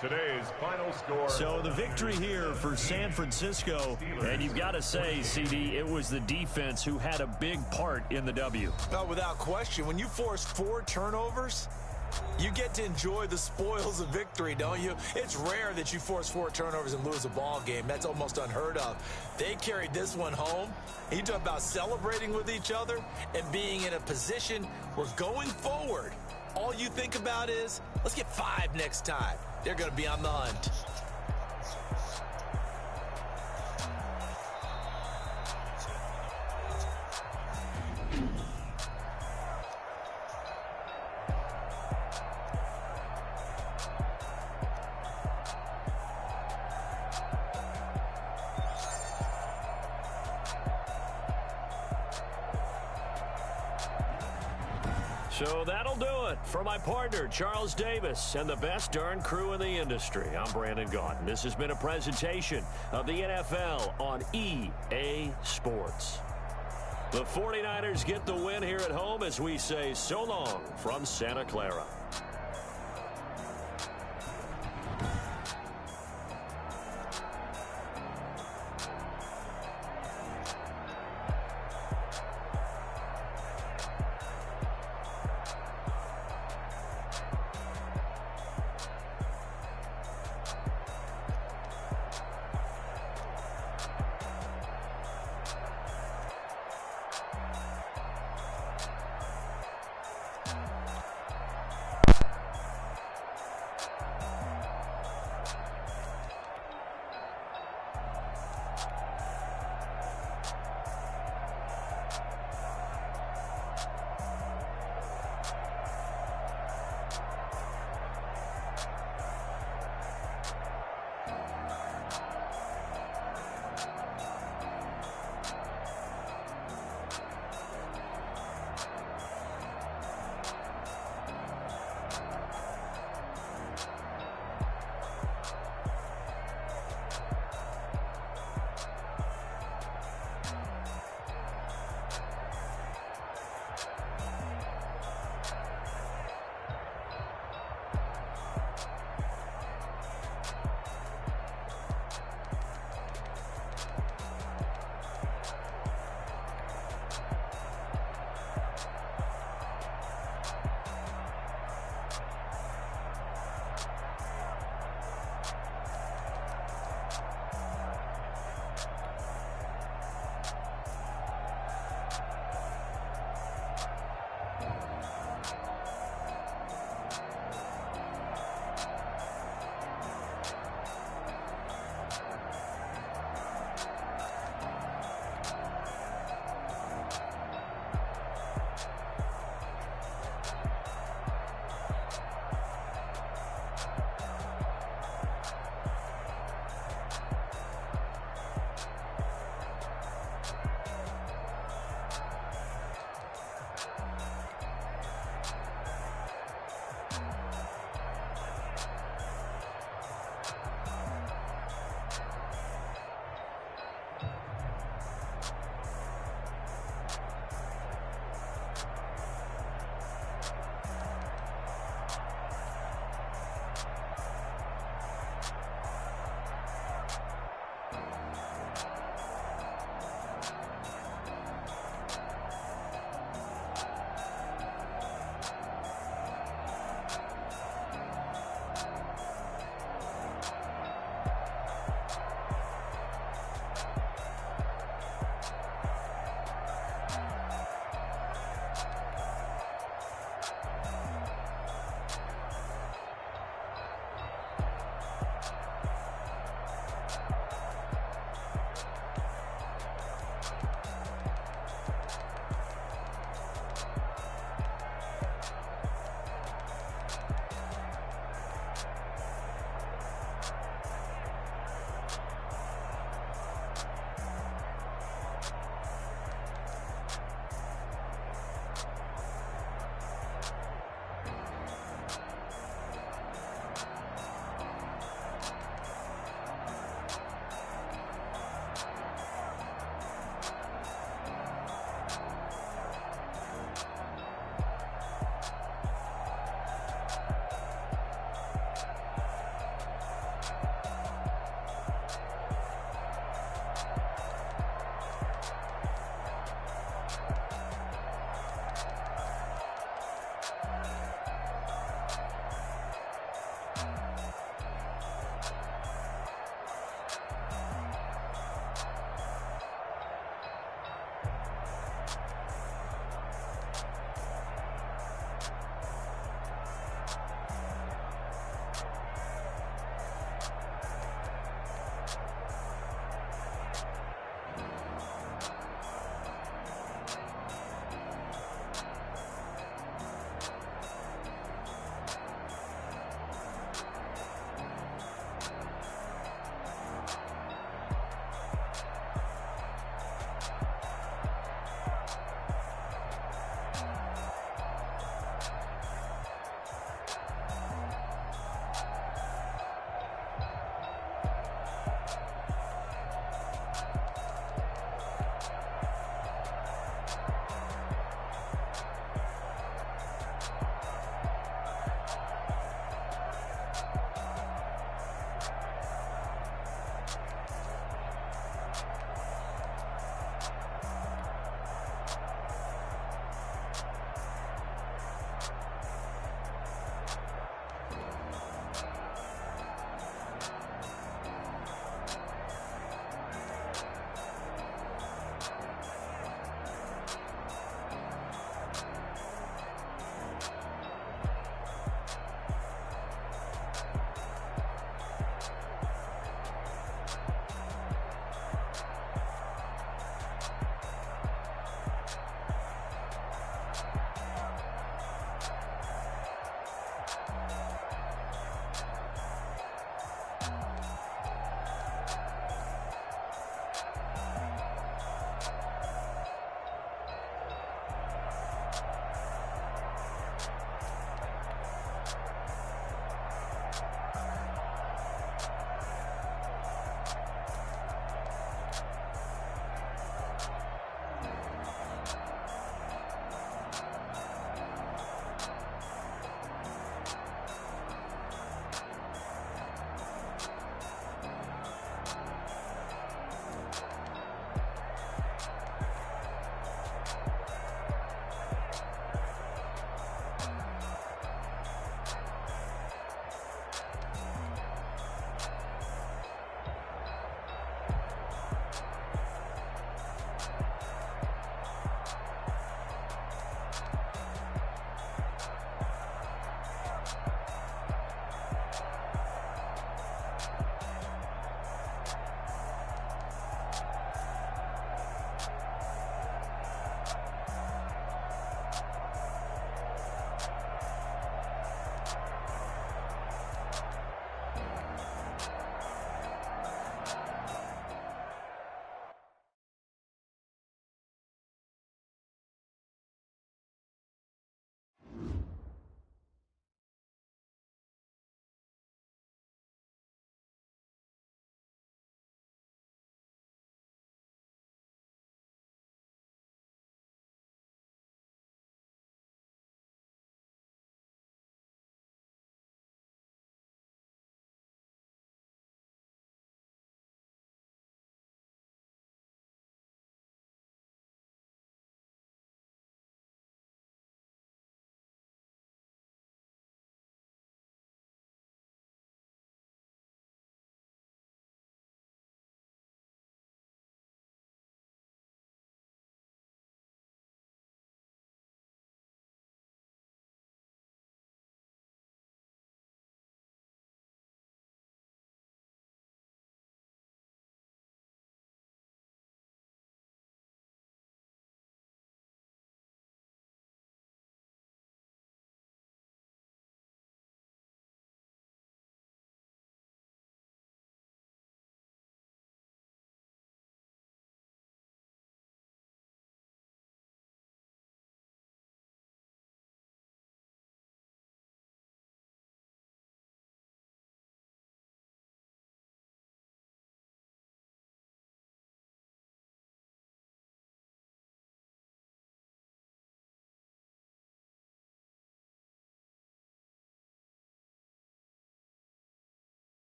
Today's final score. So the victory here for San Francisco, and you've got to say, CD, it was the defense who had a big part in the W. Oh, without question. When you force 4 turnovers, you get to enjoy the spoils of victory, don't you? It's rare that you force 4 turnovers and lose a ball game. That's almost unheard of. They carried this one home. You talk about celebrating with each other and being in a position where going forward, all you think about is, let's get 5 next time. They're going to be on the hunt. So that'll do it. For my partner, Charles Davis, and the best darn crew in the industry, I'm Brandon Gaudin. This has been a presentation of the NFL on EA Sports. The 49ers get the win here at home as we say so long from Santa Clara.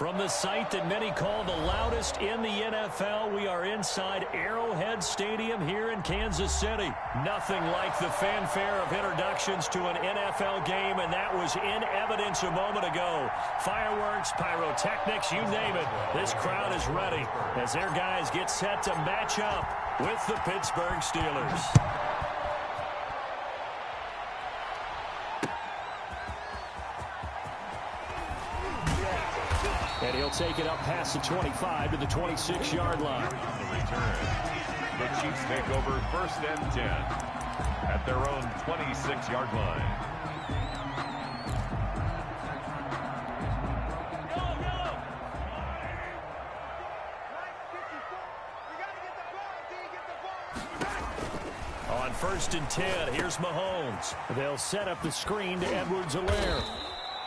From the site that many call the loudest in the NFL, we are inside Arrowhead Stadium here in Kansas City. Nothing like the fanfare of introductions to an NFL game, and that was in evidence a moment ago. Fireworks, pyrotechnics, you name it. This crowd is ready as their guys get set to match up with the Pittsburgh Steelers. And he'll take it up past the 25 to the 26-yard line. On the return, the Chiefs take over 1st and 10 at their own 26-yard line. On 1st and 10, here's Mahomes. They'll set up the screen to Edwards-Helaire.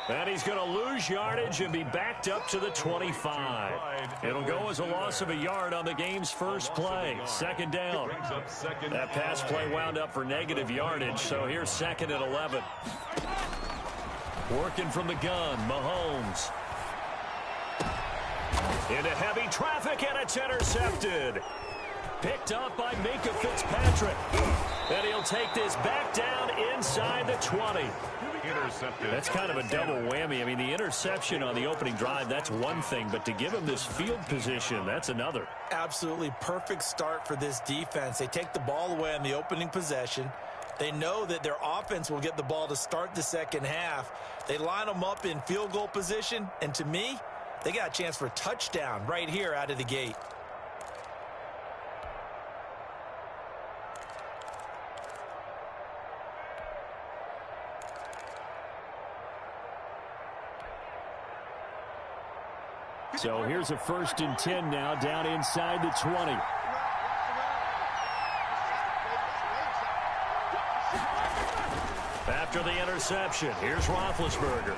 And he's going to lose yardage and be backed up to the 25. It'll go as a loss of a yard on the game's first play. 2nd down. That pass play wound up for negative yardage, so here's 2nd and 11. Working from the gun, Mahomes. Into heavy traffic, and it's intercepted. Picked up by Minka Fitzpatrick. And he'll take this back down inside the 20. Intercepted. That's kind of a double whammy. I mean, the interception on the opening drive, that's one thing, but to give him this field position, that's another. Absolutely perfect start for this defense. They take the ball away on the opening possession. They know that their offense will get the ball to start the second half. They line them up in field goal position, and to me, they got a chance for a touchdown right here out of the gate. So here's a 1st and 10 now down inside the 20. After the interception, here's Roethlisberger.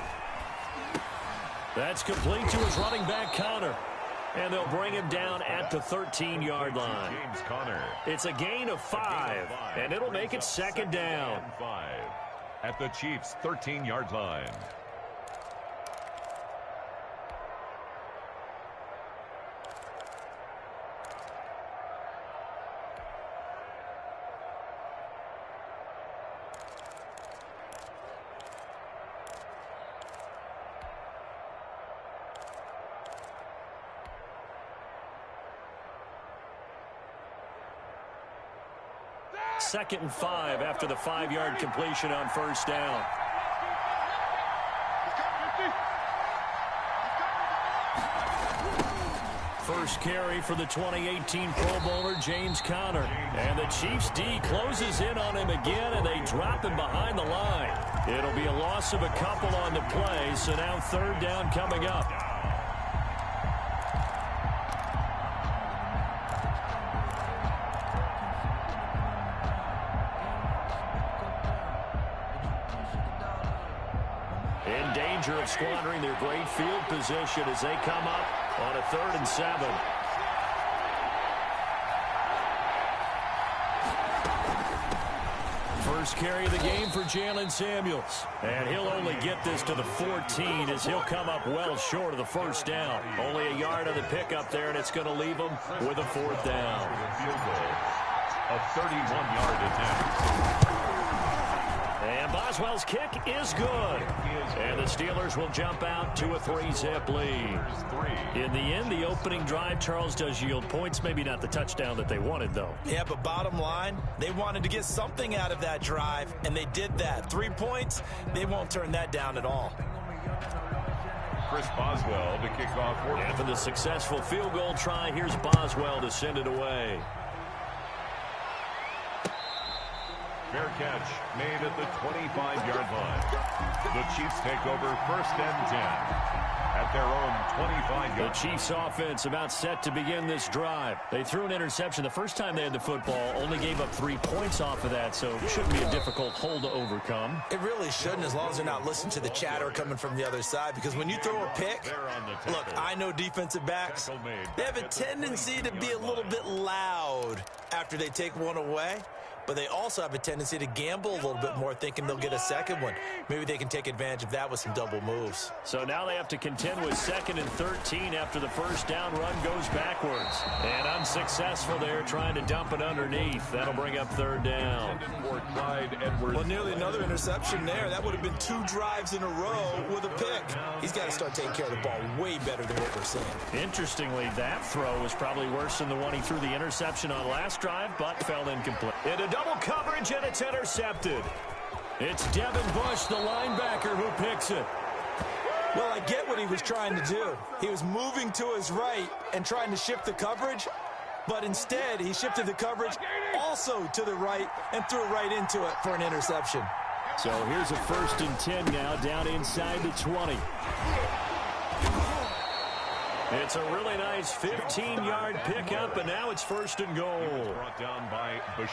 That's complete to his running back, Connor. And they'll bring him down at the 13-yard line. James Conner. It's a gain of 5, and it'll make it 2nd down. 5 at the Chiefs' 13-yard line. Second and 5 after the 5-yard completion on 1st down. First carry for the 2018 Pro Bowler, James Conner. And the Chiefs D closes in on him again, and they drop him behind the line. It'll be a loss of a couple on the play, so now 3rd down coming up. In danger of squandering their great field position as they come up on a 3rd and 7. First carry of the game for Jalen Samuels. And he'll only get this to the 14 as he'll come up well short of the 1st down. Only a yard on the pickup there, and it's going to leave him with a 4th down. A 31-yard attempt. And Boswell's kick is good. And the Steelers will jump out to a 3-zip lead. In the end, the opening drive, Charles, does yield points. Maybe not the touchdown that they wanted, though. Yeah, but bottom line, they wanted to get something out of that drive, and they did that. 3 points, they won't turn that down at all. Chris Boswell to kick off. After the successful field goal try, here's Boswell to send it away. Fair catch made at the 25-yard line. The Chiefs take over 1st and 10 at their own 25-yard line. The Chiefs offense about set to begin this drive. They threw an interception the first time they had the football, only gave up 3 points off of that, so it shouldn't be a difficult hole to overcome. It really shouldn't, as long as they're not listening to the chatter coming from the other side, because when you throw a pick, look, I know defensive backs, they have a tendency to be a little bit loud after they take one away. but they also have a tendency to gamble a little bit more, thinking they'll get a second one. Maybe they can take advantage of that with some double moves. So now they have to contend with 2nd and 13 after the first down run goes backwards. And unsuccessful there, trying to dump it underneath. That'll bring up 3rd down. Well, nearly another interception there. That would have been 2 drives in a row with a pick. He's got to start taking care of the ball way better than what we're seeing. Interestingly, that throw was probably worse than the one he threw the interception on last drive, but fell incomplete. Into double coverage, and it's intercepted. It's Devin Bush, the linebacker, who picks it. Well, I get what he was trying to do. He was moving to his right and trying to shift the coverage, but instead he shifted the coverage also to the right and threw it right into it for an interception. So here's a 1st and 10 now, down inside the 20. It's a really nice 15-yard pickup, and now it's 1st and goal.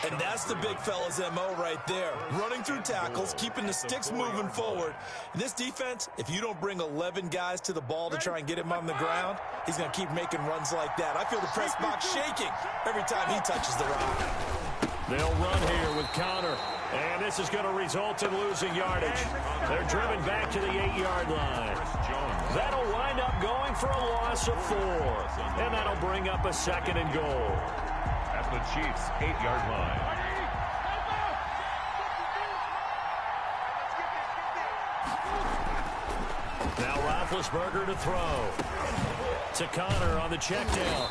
And that's the big fella's MO right there. Running through tackles, keeping the sticks moving forward. In this defense, if you don't bring 11 guys to the ball to try and get him on the ground, he's going to keep making runs like that. I feel the press box shaking every time he touches the rock. They'll run here with Connor, and this is going to result in losing yardage. They're driven back to the 8-yard line. That'll wind up going for a loss of 4, and that'll bring up a 2nd and goal. At the Chiefs' 8-yard line. Now Roethlisberger to throw. To Connor on the check down.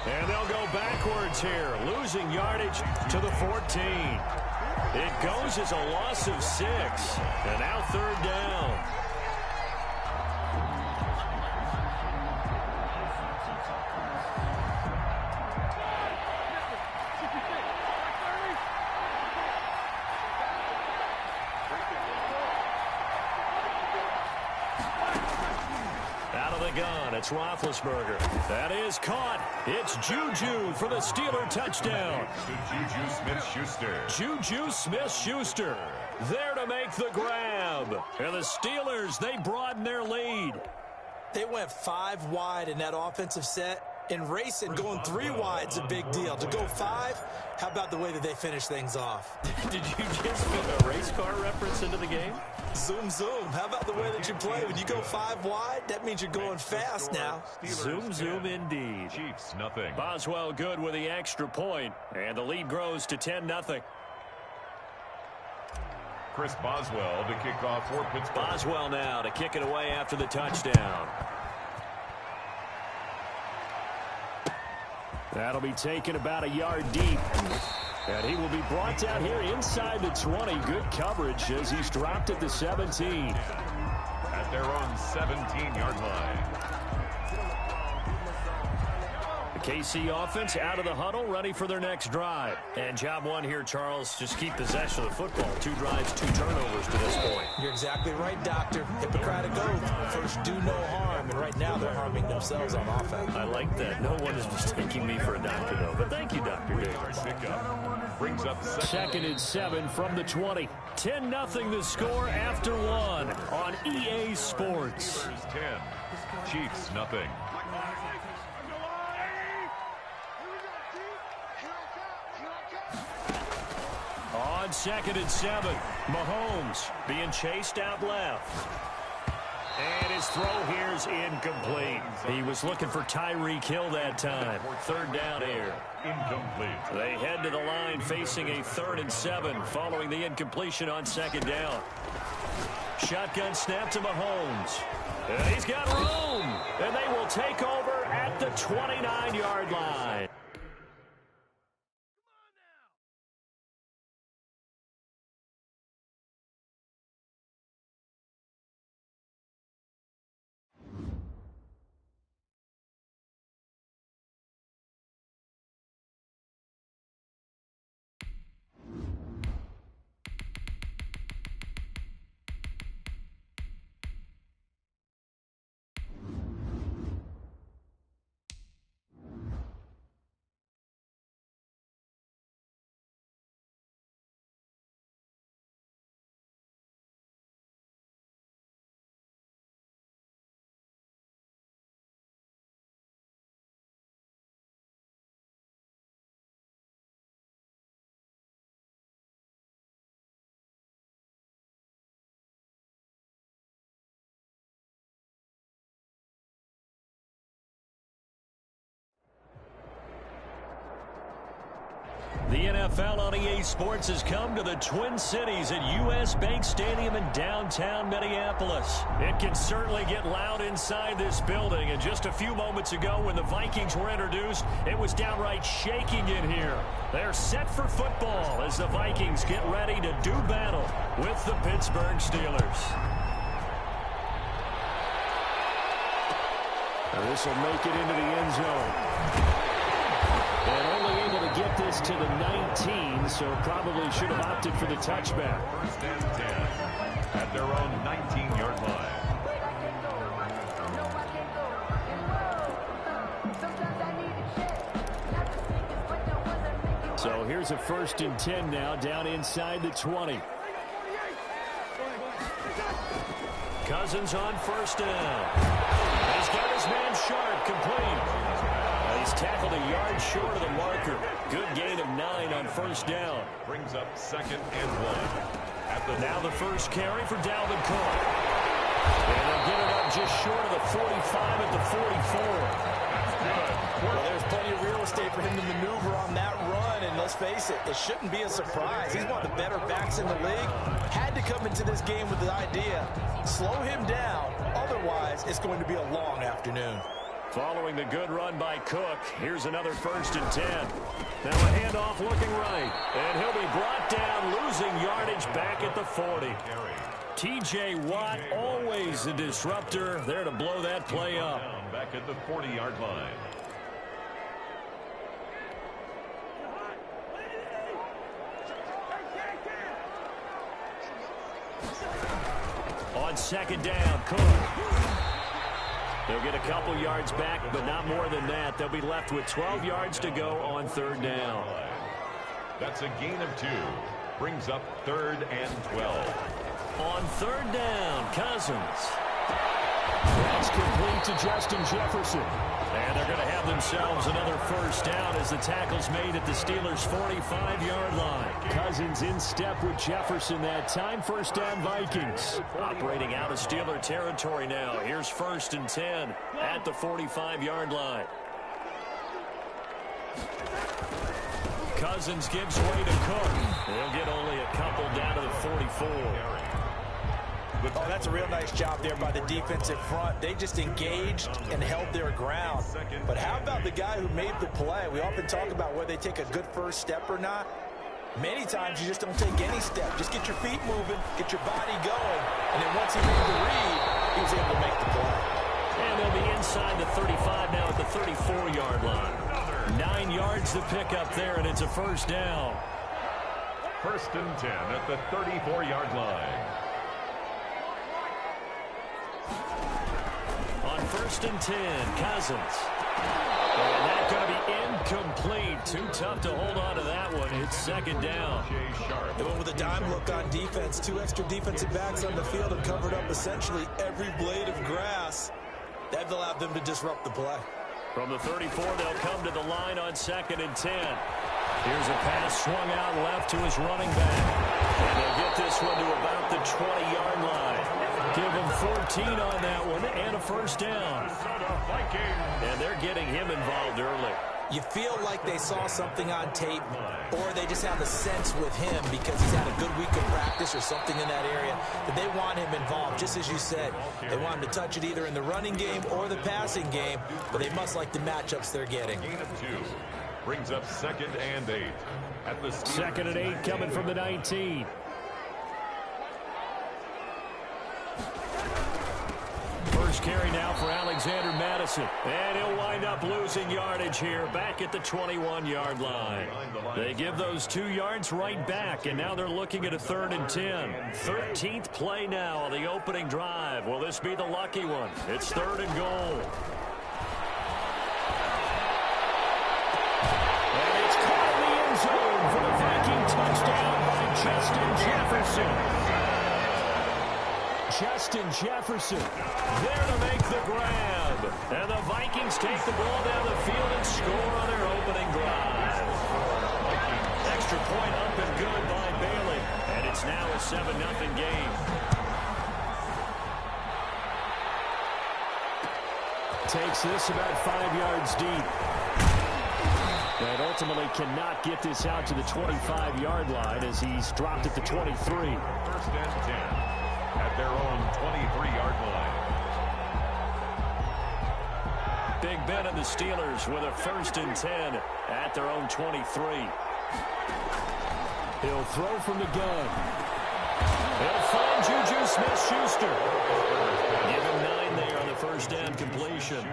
And they'll go backwards here, losing yardage to the 14. It goes as a loss of 6, and now 3rd down. Gun. It's Roethlisberger. That is caught. It's Juju for the Steeler touchdown. Juju Smith-Schuster there to make the grab. And the Steelers, they broaden their lead. They went 5 wide in that offensive set. In racing, going 3 wide is a big deal. To go 5, how about the way that they finish things off? Did you just put a race car reference into the game? Zoom, zoom. How about the way that you play? When you go 5 wide, that means you're going fast now. Zoom, zoom indeed. Chiefs, nothing. Boswell good with the extra point, and the lead grows to 10-0. Chris Boswell to kick off for Pittsburgh. Boswell now to kick it away after the touchdown. That'll be taken about a yard deep. And he will be brought down here inside the 20. Good coverage as he's dropped at the 17. At their own 17-yard line. The KC offense out of the huddle, ready for their next drive. And job 1 here, Charles, just keep possession of the football. 2 drives, 2 turnovers to this point. You're exactly right, Doctor. Hippocratic oath. First, do no harm. And right now, they're harming themselves on offense. I like that. No one is mistaking me for a doctor, though. But thank you, Dr. Dave. Brings up 2nd and 7 from the 20. 10-0 the score after 1 on EA Sports. 10. Chiefs, nothing. On 2nd and 7, Mahomes being chased out left. And his throw here is incomplete. He was looking for Tyreek Hill that time. 3rd down here. Incomplete. They head to the line facing a 3rd and 7 following the incompletion on 2nd down. Shotgun snap to Mahomes. And he's got room. And they will take over at the 29-yard line. The NFL on EA Sports has come to the Twin Cities at U.S. Bank Stadium in downtown Minneapolis. It can certainly get loud inside this building, and just a few moments ago when the Vikings were introduced, it was downright shaking in here. They're set for football as the Vikings get ready to do battle with the Pittsburgh Steelers. This will make it into the end zone. And only able to get this to the 19, so probably should have opted for the touchback. First and 10 at their own 19-yard line. So here's a 1st and 10 now, down inside the 20. Cousins on 1st down. He's got his man Sharp complete. He's tackled a yard short of the marker. Good gain of 9 on 1st down. Brings up 2nd and 1. Now the first carry for Dalvin Cook. And they'll get it up just short of the 45 at the 44. Well, there's plenty of real estate for him to maneuver on that run, and let's face it, it shouldn't be a surprise. He's one of the better backs in the league. Had to come into this game with the idea, slow him down, otherwise it's going to be a long afternoon. Following the good run by Cook, here's another 1st and 10. Now a handoff looking right, and he'll be brought down, losing yardage back at the 40. T.J. Watt, always a disruptor, there to blow that play up. Back at the 40-yard line. On 2nd down, Cook. They'll get a couple yards back, but not more than that. They'll be left with 12 yards to go on 3rd down. That's a gain of 2. Brings up 3rd and 12. On 3rd down, Cousins. That's complete to Justin Jefferson. And they're going to have themselves another 1st down as the tackle's made at the Steelers' 45-yard line. Cousins in step with Jefferson that time. 1st down Vikings. Operating out of Steeler territory now. Here's 1st and 10 at the 45-yard line. Cousins gives way to Cook. They'll get only a couple down to the 44. Oh, that's a real nice job there by the defensive front. They just engaged and held their ground. But how about the guy who made the play? We often talk about whether they take a good first step or not. Many times you just don't take any step. Just get your feet moving, get your body going, and then once he made the read, he was able to make the play. And they'll be inside the 35 now at the 34-yard line. 9 yards to pick up there, and it's a 1st down. 1st and 10 at the 34-yard line. On 1st and 10, Cousins. And that's going to be incomplete. Too tough to hold on to that one. It's 2nd down. They went with a dime look on defense. 2 extra defensive backs on the field and covered up essentially every blade of grass. That allowed them to disrupt the play. From the 34, they'll come to the line on 2nd and 10. Here's a pass swung out left to his running back. And they'll get this one to about the 20-yard line. Give him 14 on that one and a 1st down. And they're getting him involved early. You feel like they saw something on tape, or they just have a sense with him because he's had a good week of practice or something in that area that they want him involved. Just as you said, they want him to touch it either in the running game or the passing game, but they must like the matchups they're getting. Gain of 2. Brings up 2nd and 8. At the 2nd and 8 coming from the 19. First carry now for Alexander Madison. And he'll wind up losing yardage here back at the 21-yard line. They give those 2 yards right back, and now they're looking at a 3rd and 10. 13th play now on the opening drive. Will this be the lucky one? It's 3rd and goal. And it's caught in the end zone for the Viking touchdown by Justin Jefferson. Justin Jefferson there to make the grab. And the Vikings take the ball down the field and score on their opening drive. Extra point up and good by Bailey. And it's now a 7-0 game. Takes this about 5 yards deep. And ultimately cannot get this out to the 25-yard line as he's dropped at the 23. First and 10 at their own 23-yard line. Big Ben and the Steelers with a first and 10 at their own 23. He'll throw from the gun. He'll find Juju Smith-Schuster. Give him 9 there on the first down completion.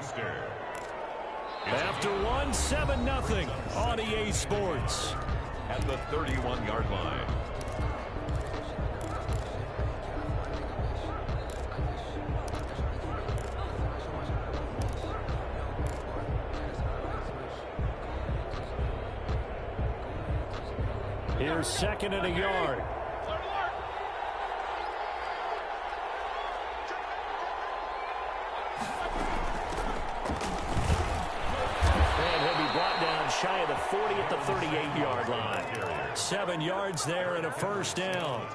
After one, 7-0 on EA Sports. At the 31-yard line. Here's second and a yard. Shy of the 40 at the 38-yard line. 7 yards there and a first down.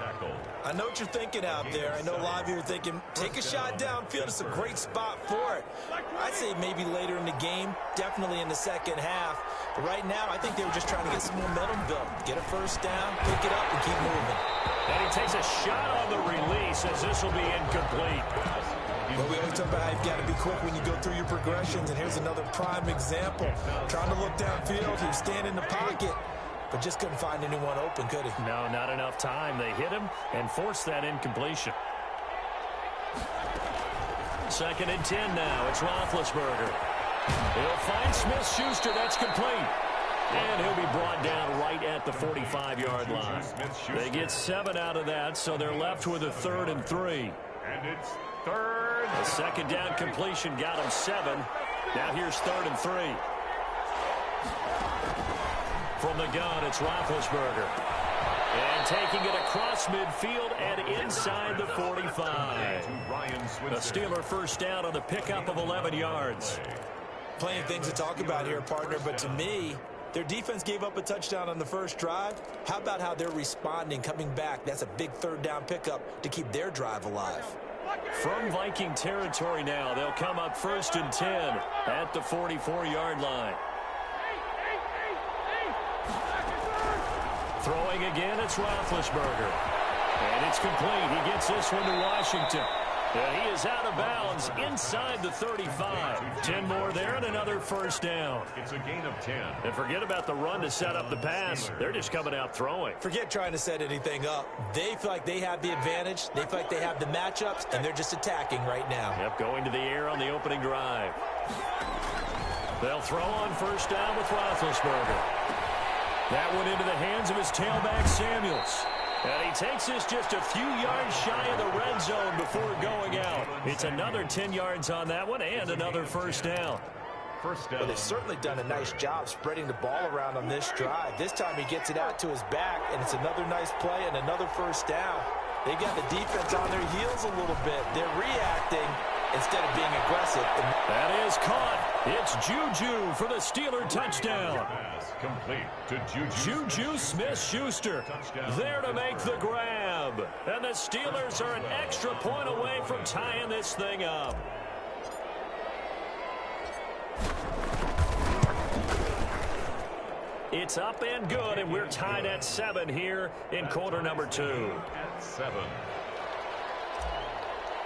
I know what you're thinking out there. I know a lot of you are thinking, take a shot downfield. It's a great spot for it. I'd say maybe later in the game, definitely in the second half. But right now, I think they were just trying to get some momentum built. Get a first down, pick it up, and keep moving. And he takes a shot on the release as this will be incomplete. But we always talk about how you've got to be quick when you go through your progressions, and here's another prime example. Trying to look downfield, he was standing in the pocket, but just couldn't find anyone open, could he? No, not enough time. They hit him and forced that incompletion. Second and 10 now. It's Roethlisberger. He'll find Smith-Schuster. That's complete. And he'll be brought down right at the 45-yard line. They get 7 out of that, so they're left with a 3rd and 3. And it's third. The second down completion got him 7. Now here's 3rd and 3. From the gun, it's Roethlisberger. And taking it across midfield and inside the 45. A Steeler first down on the pickup of 11 yards. Plenty of things to talk about here, partner, but to me, their defense gave up a touchdown on the first drive. How about how they're responding, coming back? That's a big 3rd down pickup to keep their drive alive. From Viking territory now, they'll come up 1st and 10 at the 44-yard line. Throwing again, it's Roethlisberger. And it's complete. He gets this one to Washington. And he is out of bounds inside the 35. 10 more there and another first down. It's a gain of 10. And forget about the run to set up the pass. They're just coming out throwing. Forget trying to set anything up. They feel like they have the advantage. They feel like they have the matchups, and they're just attacking right now. Yep, going to the air on the opening drive. They'll throw on first down with Roethlisberger. That went into the hands of his tailback, Samuels. And he takes this just a few yards shy of the red zone before going out. It's another 10 yards on that one and another first down. Well, they've certainly done a nice job spreading the ball around on this drive. This time he gets it out to his back, and it's another nice play and another first down. They got the defense on their heels a little bit. They're reacting instead of being aggressive. That is caught. It's Juju for the Steeler touchdown. Complete to Juju Smith-Schuster there to make the grab. And the Steelers are an extra point away from tying this thing up. It's up and good, and we're tied at 7 here in quarter number 2. At 7.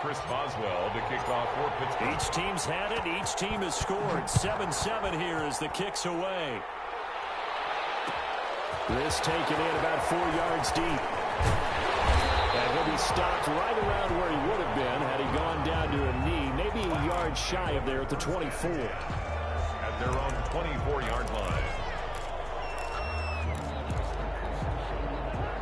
Chris Boswell to kick off for Pittsburgh. Each team's had it. Each team has scored. 7-7 here as the kick's away. This taken in about 4 yards deep. And he'll be stopped right around where he would have been had he gone down to a knee, maybe a yard shy of there at the 24. At their own 24-yard line.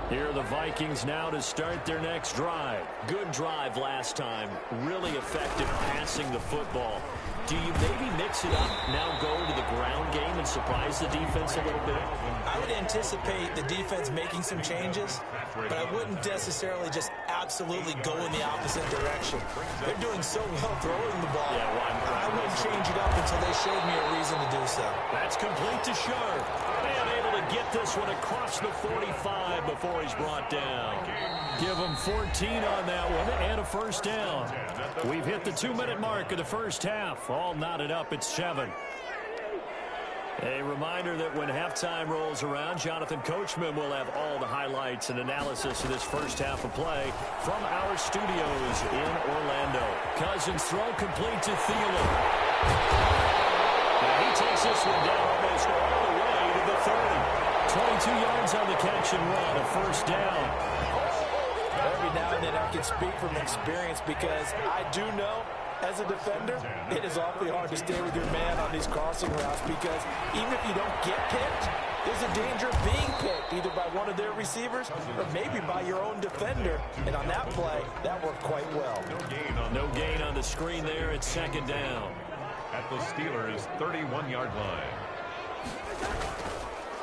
Here are the Vikings now to start their next drive. Good drive last time. Really effective passing the football. Do you maybe mix it up, now go to the ground game and surprise the defense a little bit? I would anticipate the defense making some changes, but I wouldn't necessarily just absolutely go in the opposite direction. They're doing so well throwing the ball. Yeah, well, I wouldn't change it up until they showed me a reason to do so. That's complete to Sharp. And able to get this one across the 45 before he's brought down. Give him 14 on that one and a first down. We've hit the 2-minute mark of the first half. All knotted up at 7. A reminder that when halftime rolls around, Jonathan Coachman will have all the highlights and analysis of this first half of play from our studios in Orlando. Cousins throw complete to Thielen. Now he takes this one down almost all the way to the 30. 22 yards on the catch and run, a first down. Every now and then I can speak from experience because I do know as a defender, it is awfully hard to stay with your man on these crossing routes because even if you don't get picked, there's a danger of being picked either by one of their receivers or maybe by your own defender. And on that play, that worked quite well. No gain on the screen there. It's second down. At the Steelers' 31-yard line.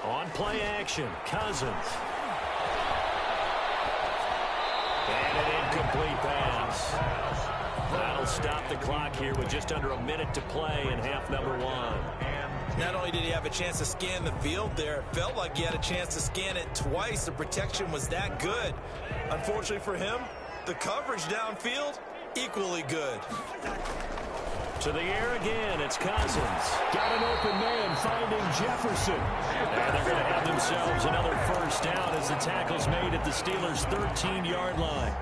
On play action, Cousins. And an incomplete pass. That'll stop the clock here with just under a minute to play in half number one. Not only did he have a chance to scan the field there, it felt like he had a chance to scan it twice. The protection was that good. Unfortunately for him, the coverage downfield, equally good. To the air again, it's Cousins. Got an open man finding Jefferson. And they're going to have themselves another first down as the tackle's made at the Steelers' 13-yard line.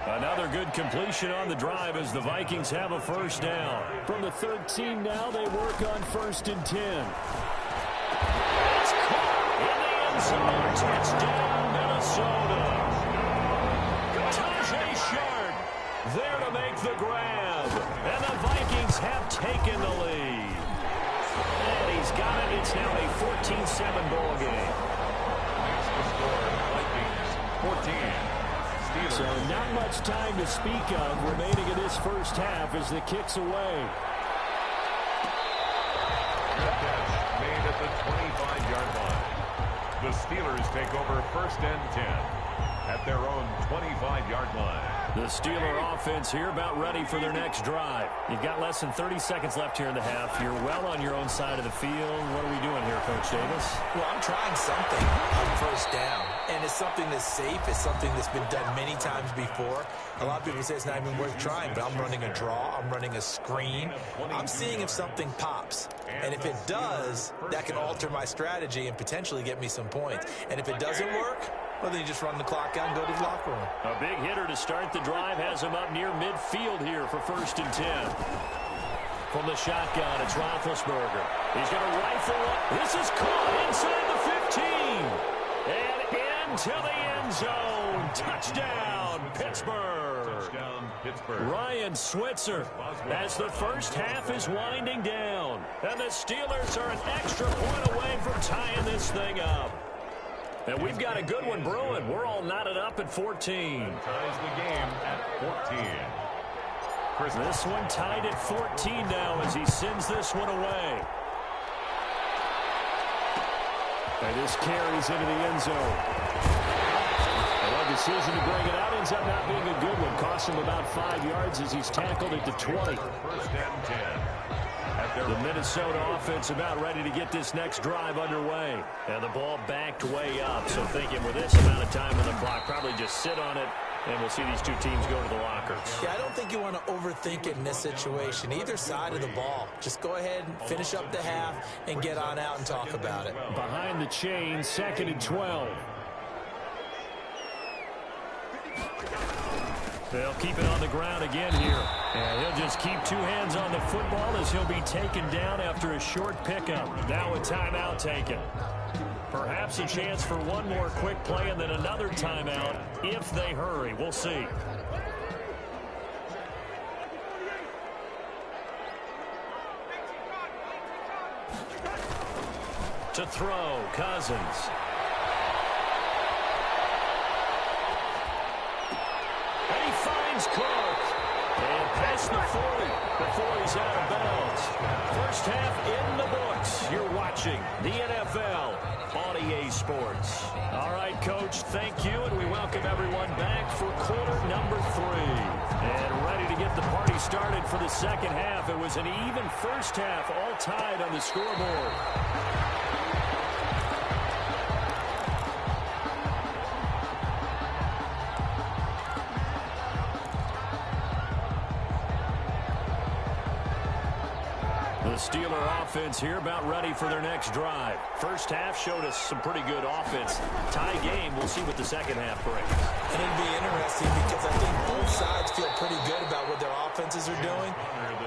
Another good completion on the drive as the Vikings have a first down. From the 13 now, they work on 1st and 10. It's caught in the end zone. Touchdown, Minnesota. Tajay Shard there to make the grab. And the Vikings have taken the lead. And he's got it. It's now a 14-7 ball game. Vikings 14. So not much time to speak of remaining in this first half as the kick's away. Catch made at the 25-yard line. The Steelers take over 1st and 10 at their own 25-yard line. The Steeler offense here about ready for their next drive. You've got less than 30 seconds left here in the half. You're well on your own side of the field. What are we doing here, Coach Davis? Well, I'm trying something on first down. And it's something that's safe. It's something that's been done many times before. A lot of people say it's not even worth trying, but I'm running a draw. I'm running a screen. I'm seeing if something pops. And if it does, that can alter my strategy and potentially get me some points. And if it doesn't work, well, then you just run the clock out and go to the locker room. A big hitter to start the drive has him up near midfield here for 1st and 10. From the shotgun, it's Roethlisberger. He's going to rifle one. This is caught inside the 15. And into the end zone. Touchdown, Pittsburgh. Touchdown, Pittsburgh. Ryan Switzer as the first half is winding down. And the Steelers are an extra point away from tying this thing up. And we've got a good one brewing. We're all knotted up at 14. Ties the game at 14. This one tied at 14 now as he sends this one away. And this carries into the end zone. And a decision to bring it out ends up not being a good one. Costs him about 5 yards as he's tackled at the 20. 1st and 10. The Minnesota offense about ready to get this next drive underway. And the ball backed way up. So thinking with this amount of time on the clock, probably just sit on it. And we'll see these two teams go to the lockers. Yeah, I don't think you want to overthink it in this situation. Either side of the ball. Just go ahead and finish up the half and get on out and talk about it. Behind the chain, 2nd and 12. They'll keep it on the ground again here. And he'll just keep two hands on the football as he'll be taken down after a short pickup. Now a timeout taken. Perhaps a chance for one more quick play and then another timeout if they hurry. We'll see. To throw, Cousins. And he finds Clark. And past the 40 before he's out of bounds. First half in the books. You're watching the NFL on EA Sports. All right, Coach, thank you, and we welcome everyone back for quarter number 3. And ready to get the party started for the second half. It was an even first half, all tied on the scoreboard. The Steeler offense here about ready for their next drive. First half showed us some pretty good offense. Tie game, we'll see what the second half brings. And it'll be interesting because I think both sides feel pretty good about what their offenses are doing.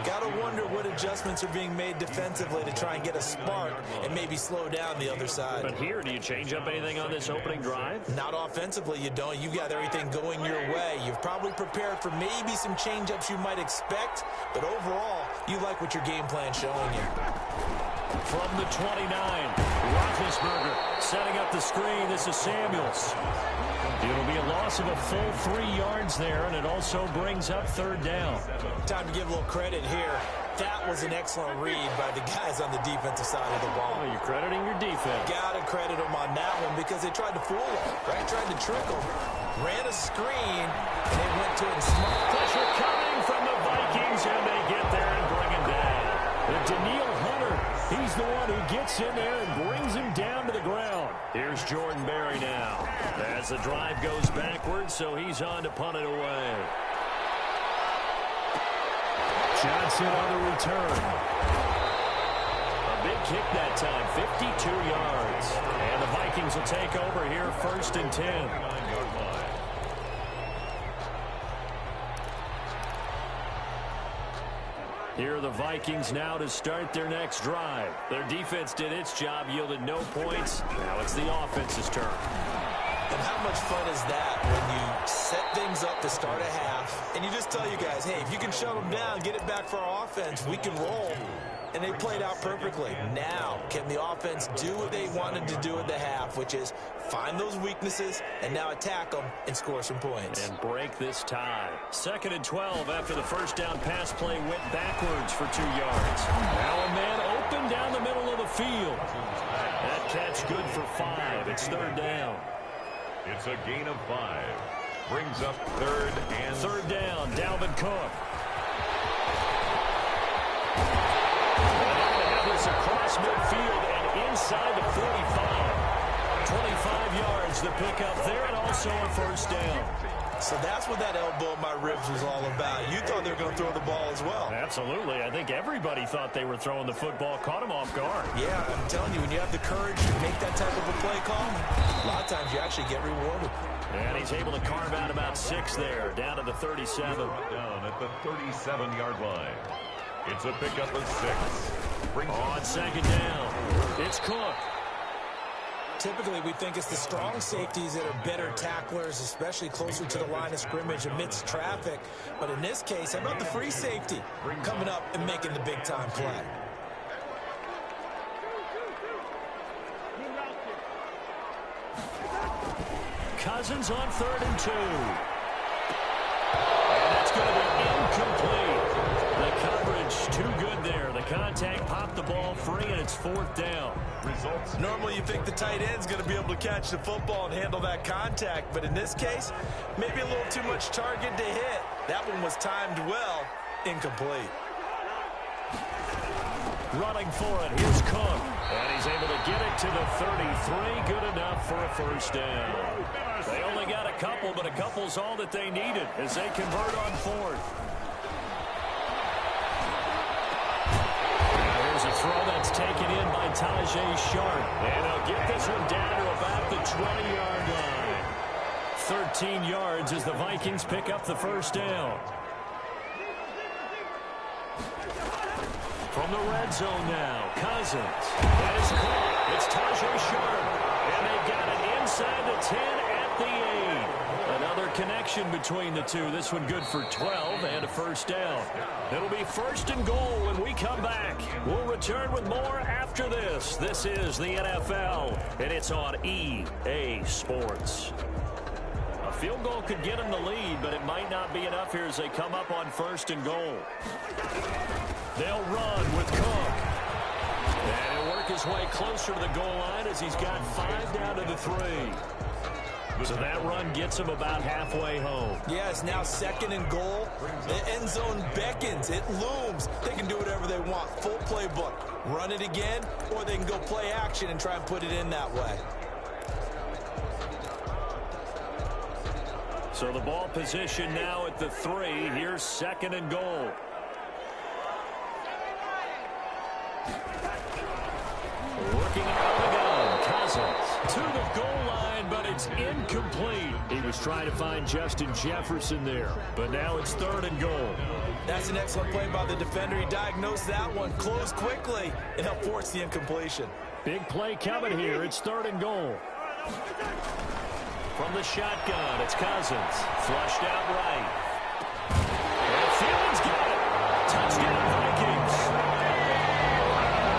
Got to wonder what adjustments are being made defensively to try and get a spark and maybe slow down the other side. But here, do you change up anything on this opening drive? Not offensively, you don't. You've got everything going your way. You've probably prepared for maybe some change-ups you might expect, but overall, you like what your game plan's showing you. From the 29, Roethlisberger setting up the screen. This is Samuels. It'll be a loss of a full 3 yards there, and it also brings up third down. Time to give a little credit here. That was an excellent read by the guys on the defensive side of the ball. Oh, you're crediting your defense. Got to credit them on that one because they tried to fool him, right? Tried to trick him. Ran a screen, and they went to it smart. Pressure coming from the Vikings, and they get there and bring him down. And Daniil Hunter, he's the one who gets in there and brings him down to the ground. Here's Jordan Berry now. As the drive goes backwards, so he's on to punt it away. Johnson on the return. A big kick that time, 52 yards. And the Vikings will take over here, 1st and 10. Here are the Vikings now to start their next drive. Their defense did its job, yielded no points. Now it's the offense's turn. And how much fun is that when you set things up to start a half, and you just tell you guys, hey, if you can shut them down, get it back for our offense, we can roll. And they played out perfectly. Now, can the offense do what they wanted to do at the half, which is find those weaknesses and now attack them and score some points. And break this tie. 2nd and 12 after the first down pass play went backwards for 2 yards. Now a man open down the middle of the field. That catch good for 5. It's 3rd down. It's a gain of 5. Brings up 3rd and... 3rd down, Dalvin Cook. It's across midfield and inside the 45. 25 yards to pick up there, and also a 1st down. So that's what that elbow in my ribs was all about. You thought they were going to throw the ball as well. Absolutely. I think everybody thought they were throwing the football, caught him off guard. Yeah, I'm telling you, when you have the courage to make that type of a play call, a lot of times you actually get rewarded. And he's able to carve out about 6 there, down to the 37. Down at the 37-yard line. It's a pickup of 6. On 2nd down, it's Cook. Typically, we think it's the strong safeties that are better tacklers, especially closer to the line of scrimmage amidst traffic. But in this case, how about the free safety coming up and making the big-time play? Cousins on 3rd and 2. And that's going to be incomplete. The coverage too good there. The contact popped the ball free, and it's 4th down. Results. Normally you think the tight end's going to be able to catch the football and handle that contact, but in this case, maybe a little too much target to hit. That one was timed well, incomplete. Running for it, here's Cook. And he's able to get it to the 33. Good enough for a 1st down. They only got a couple, but a couple's all that they needed as they convert on 4th. A throw that's taken in by Tajay Sharp. And he'll get this one down to about the 20-yard line. 13 yards as the Vikings pick up the 1st down. From the red zone now, Cousins. That is caught. It's Tajay Sharp. And they got it inside the 10 at the 8. Another connection between the two. This one good for 12 and a 1st down. It'll be 1st and goal when we come back. We'll return with more after this. This is the NFL, and it's on EA Sports. A field goal could get them the lead, but it might not be enough here as they come up on 1st and goal. They'll run with Cook. And he'll work his way closer to the goal line as he's got 5 down to the 3. So that run gets him about halfway home. Yeah, it's now 2nd and goal. The end zone beckons. It looms. They can do whatever they want. Full playbook. Run it again, or they can go play action and try and put it in that way. So the ball position now at the 3. Here's 2nd and goal. goal line, but it's incomplete. He was trying to find Justin Jefferson there, but now it's 3rd and goal. That's an excellent play by the defender. He diagnosed that one, closed quickly, and helped force the incompletion. Big play coming here. It's 3rd and goal. From the shotgun, it's Cousins. Flushed out right. And Fielding's got it. Touchdown, Vikings.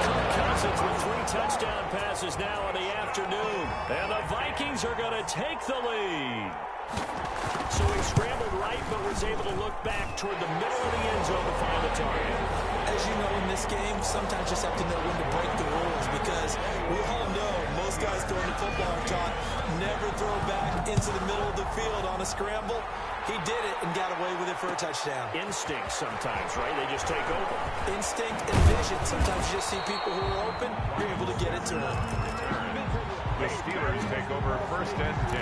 Kirk Cousins with 3 touchdown passes now in the afternoon. And the Vikings are going to take the lead. So he scrambled right, but was able to look back toward the middle of the end zone to find the target. As you know, in this game, sometimes you just have to know when to break the rules, because we all know most guys throwing the football are taught never throw back into the middle of the field on a scramble. He did it and got away with it for a touchdown. Instinct sometimes, right? They just take over. Instinct and vision. Sometimes you just see people who are open, you're able to get it to them. The Steelers take over 1st and 10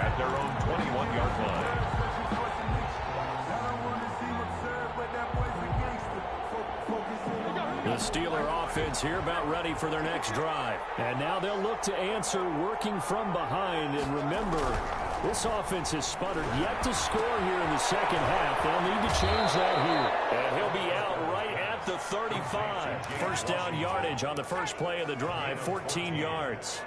at their own 21-yard line. The Steeler offense here about ready for their next drive. And now they'll look to answer working from behind. And remember, this offense has sputtered yet to score here in the second half. They'll need to change that here. And he'll be out right at the 35. First down yardage on the first play of the drive, 14 yards.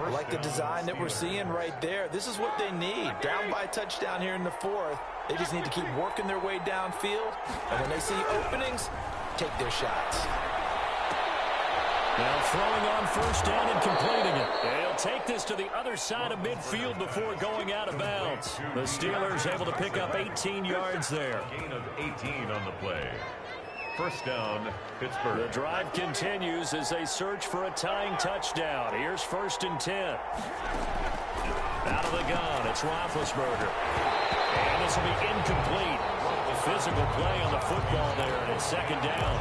I like the design that we're seeing right there. This is what they need. Down by a touchdown here in the 4th. They just need to keep working their way downfield. And when they see openings, take their shots. Now throwing on first down and completing it. And he'll take this to the other side of midfield before going out of bounds. The Steelers able to pick up 18 yards there. Gain of 18 on the play. First down, Pittsburgh. The drive continues as they search for a tying touchdown. Here's 1st and 10. Out of the gun, it's Roethlisberger. And this will be incomplete. Physical play on the football there, and it's 2nd down.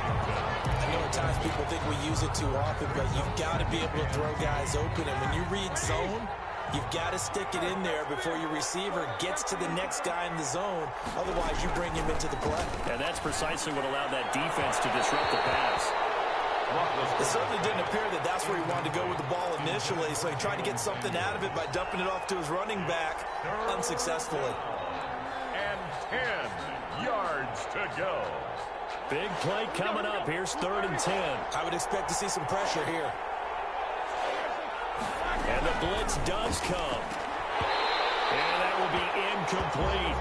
I know at times people think we use it too often, but you've got to be able to throw guys open. And when you read zone, you've got to stick it in there before your receiver gets to the next guy in the zone. Otherwise, you bring him into the play. And that's precisely what allowed that defense to disrupt the pass. It certainly didn't appear that that's where he wanted to go with the ball initially, so he tried to get something out of it by dumping it off to his running back unsuccessfully. And 10 yards to go. Big play coming up. Here's 3rd and 10. I would expect to see some pressure here. And the blitz does come. And that will be incomplete.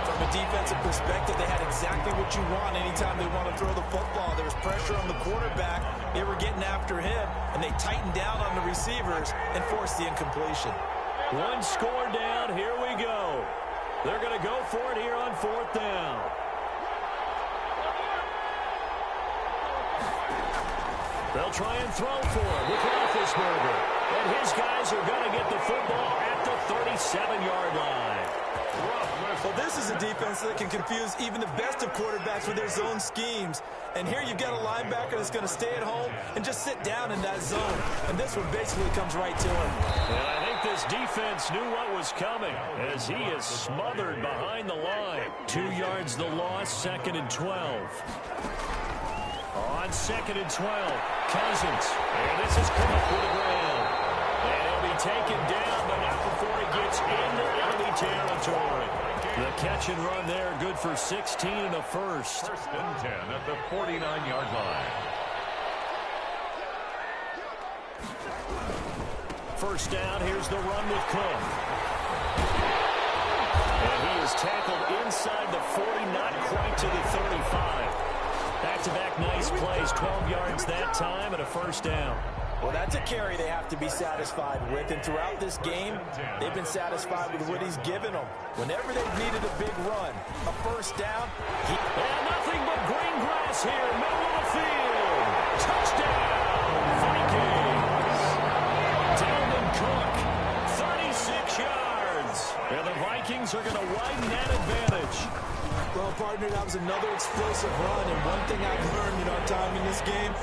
From a defensive perspective, they had exactly what you want anytime they want to throw the football. There was pressure on the quarterback. They were getting after him, and they tightened down on the receivers and forced the incompletion. One score down. Here we go. They're going to go for it here on 4th down. They'll try and throw for it with Roethlisberger. And his guys are going to get the football at the 37-yard line. Well, this is a defense that can confuse even the best of quarterbacks with their zone schemes. And here you've got a linebacker that's going to stay at home and just sit down in that zone. And this one basically comes right to him. And I think this defense knew what was coming as he is smothered behind the line. 2 yards the loss, 2nd and 12. On 2nd and 12, Cousins. And this is come up with the ground. And he'll be taken down, but not before he gets into enemy territory. The catch and run there, good for 16 and a first. 1st and 10 at the 49-yard line. First down, here's the run with Cook. And he is tackled inside the 40, not quite to the 35. Back-to-back nice plays, 12 yards that time and a first down. Well, that's a carry they have to be satisfied with. And throughout this game, they've been satisfied with what he's given them. Whenever they've needed a big run, a first down. And nothing but green grass here, middle of the field. Touchdown, Vikings. Dalvin Cook, 36 yards. And the Vikings are going to widen that advantage. Well, partner, that was another explosive run. And one thing I've learned in our time in this game,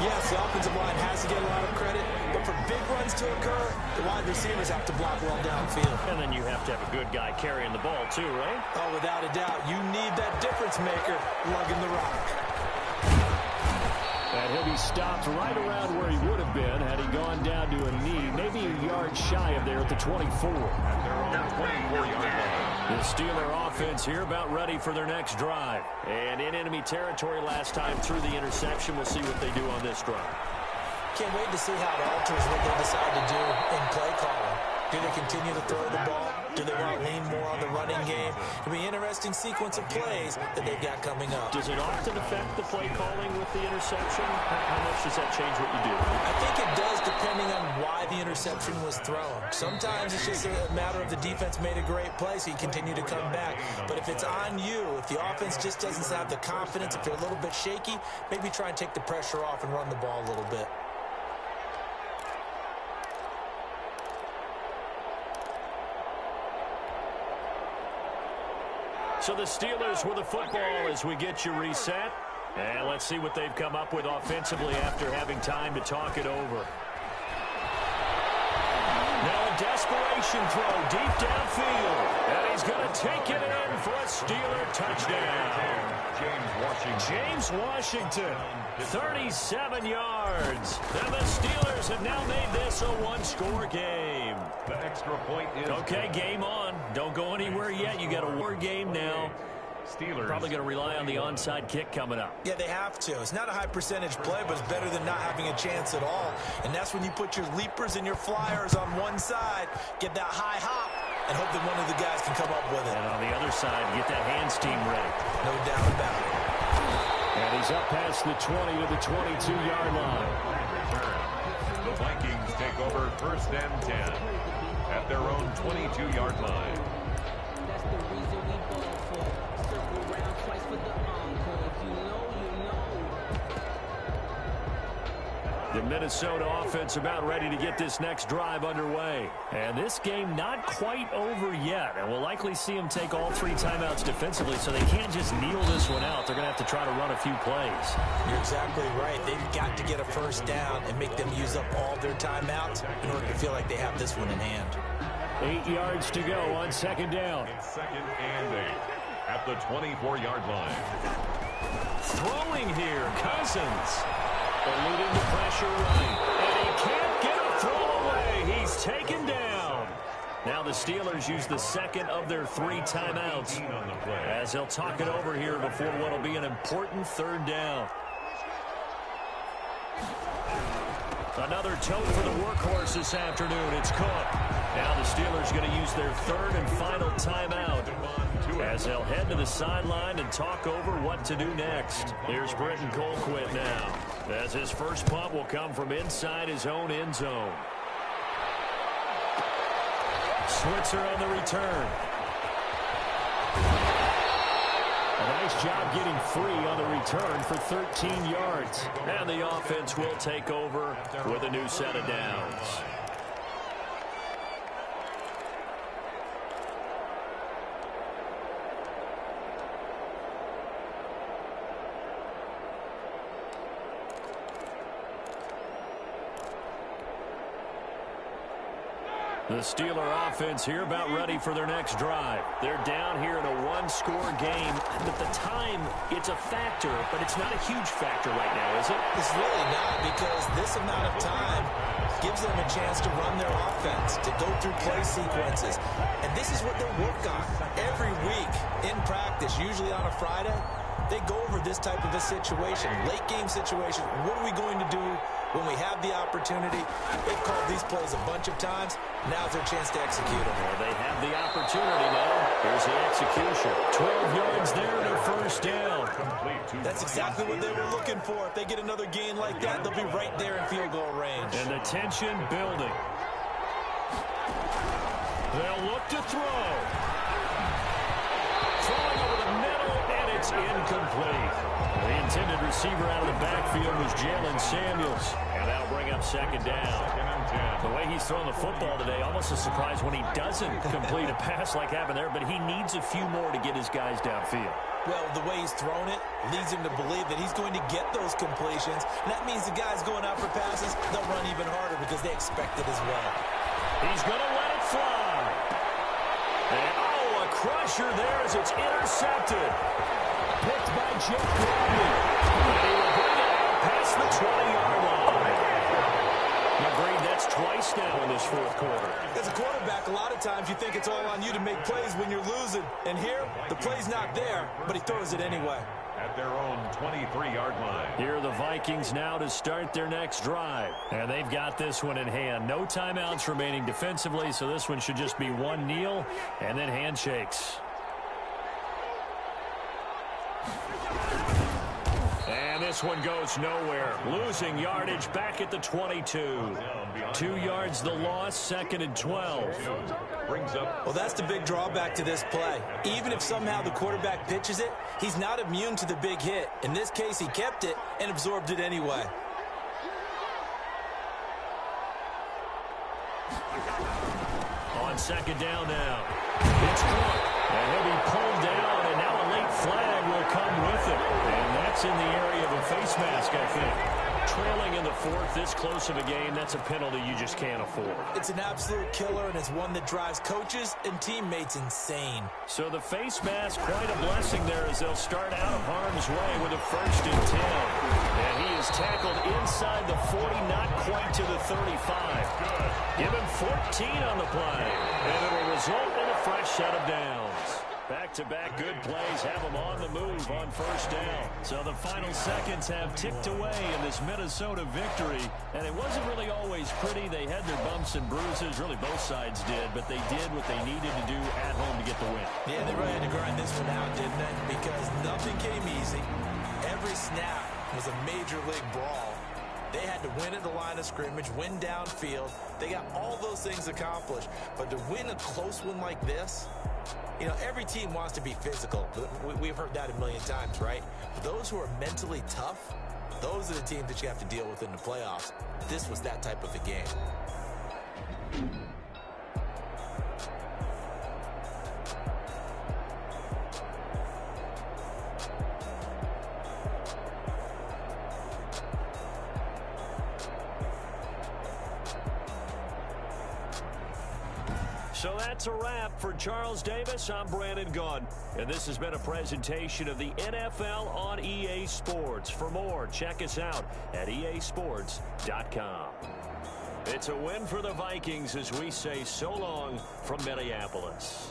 yes, the offensive line has to get a lot of credit, but for big runs to occur, the wide receivers have to block well downfield. And then you have to have a good guy carrying the ball too, right? Oh, without a doubt. You need that difference maker lugging the rock. And he'll be stopped right around where he would have been had he gone down to a knee, maybe a yard shy of there at the 24. At their own 24-yard line. The Steeler offense here about ready for their next drive. And in enemy territory last time through the interception. We'll see what they do on this drive. Can't wait to see how it alters what they decide to do in play calling. Do they continue to throw the ball? Do they want to lean more on the running game? It'll be an interesting sequence of plays that they've got coming up. Does it often affect the play calling with the interception? How much does that change what you do? I think it does depending on why the interception was thrown. Sometimes it's just a matter of the defense made a great play, so you continue to come back. But if it's on you, if the offense just doesn't have the confidence, if they're a little bit shaky, maybe try and take the pressure off and run the ball a little bit. So the Steelers with the football as we get you reset. And let's see what they've come up with offensively after having time to talk it over. Now a desperation throw deep downfield. And he's going to take it in for a Steeler touchdown. James Washington, 37 yards. And the Steelers have now made this a one-score game. The extra point is... Okay, game on. Don't go anywhere yet. You got a war game now. Steelers. Probably going to rely on the onside kick coming up. Yeah, they have to. It's not a high percentage play, but it's better than not having a chance at all. And that's when you put your leapers and your flyers on one side, get that high hop, and hope that one of the guys can come up with it. And on the other side, get that hands team ready. No doubt about it. And he's up past the 20 to the 22-yard line. The Vikings take over first and 10 at their own 22-yard line. That's the reason we ball for. Circle around twice for the encore. If you know, you know. The Minnesota offense about ready to get this next drive underway. And this game not quite over yet. And we'll likely see them take all three timeouts defensively, so they can't just kneel this one out. They're going to have to try to run a few plays. You're exactly right. They've got to get a first down and make them use up all their timeouts in order to feel like they have this one in hand. 8 yards to go on second down. It's second and 8 at the 24-yard line. Throwing here, Cousins. Eluding the pressure right. And he can't get a throw away. He's taken down. Now the Steelers use the second of their three timeouts as they'll talk it over here before what will be an important third down. Another tote for the workhorse this afternoon. It's Cook. Now the Steelers going to use their third and final timeout as they'll head to the sideline and talk over what to do next. Here's Britton Colquitt now as his first punt will come from inside his own end zone. Switzer on the return. A nice job getting free on the return for 13 yards. And the offense will take over with a new set of downs. The Steeler offense here about ready for their next drive. They're down here in a one-score game. But the time, it's a factor, but it's not a huge factor right now, is it? It's really not, because this amount of time gives them a chance to run their offense, to go through play sequences. And this is what they work on every week in practice, usually on a Friday. They go over this type of a situation, late game situation. What are we going to do when we have the opportunity? They've called these plays a bunch of times. Now's their chance to execute them. Well, they have the opportunity now. Here's the execution. 12 yards there and a first down. That's exactly what they were looking for. If they get another gain like that, they'll be right there in field goal range. And the tension building. They'll look to throw. Throwing over the middle, and it's incomplete. The intended receiver out of the backfield was Jalen Samuels. And that'll bring up second down. The way he's throwing the football today, almost a surprise when he doesn't complete a pass like happened there, but he needs a few more to get his guys downfield. Well, the way he's thrown it leads him to believe that he's going to get those completions. And that means the guys going out for passes, they'll run even harder because they expect it as well. He's going to let it fly. And, a crusher there as it's intercepted. Picked by Jeff Bradley. And he will bring it out past the 20-yard line. Agreed, that's twice now in this fourth quarter. As a quarterback, a lot of times you think it's all on you to make plays when you're losing. And here, the play's not there, but he throws it anyway. At their own 23-yard line. Here are the Vikings now to start their next drive. And they've got this one in hand. No timeouts remaining defensively, so this one should just be one kneel and then handshakes. And this one goes nowhere. Losing yardage back at the 22. 2 yards the loss, 2nd and 12. Brings up. Well, that's the big drawback to this play. Even if somehow the quarterback pitches it, he's not immune to the big hit. In this case, he kept it and absorbed it anyway. On 2nd down now. It's Cook. And he'll be pulled down, and now a late flag will come with it. And that's in the area of a face mask, I think. Trailing in the 4th, this close of a game, that's a penalty you just can't afford. It's an absolute killer, and it's one that drives coaches and teammates insane. So the face mask, quite a blessing there as they'll start out of harm's way with a 1st and 10. And he is tackled inside the 40, not quite to the 35. Give him 14 on the play, and it'll result in a fresh set of downs. Back-to-back good plays have them on the move on 1st down. So the final seconds have ticked away in this Minnesota victory. And it wasn't really always pretty. They had their bumps and bruises. Really, both sides did. But they did what they needed to do at home to get the win. Yeah, they really had to grind this one out, didn't they? Because nothing came easy. Every snap was a major league brawl. They had to win at the line of scrimmage, win downfield. They got all those things accomplished. But to win a close one like this, you know, every team wants to be physical. We've heard that a million times, right? But those who are mentally tough, those are the teams that you have to deal with in the playoffs. This was that type of a game. So that's a wrap for Charles Davis. I'm Brandon Gunn, and this has been a presentation of the NFL on EA Sports. For more, check us out at easports.com. It's a win for the Vikings as we say so long from Minneapolis.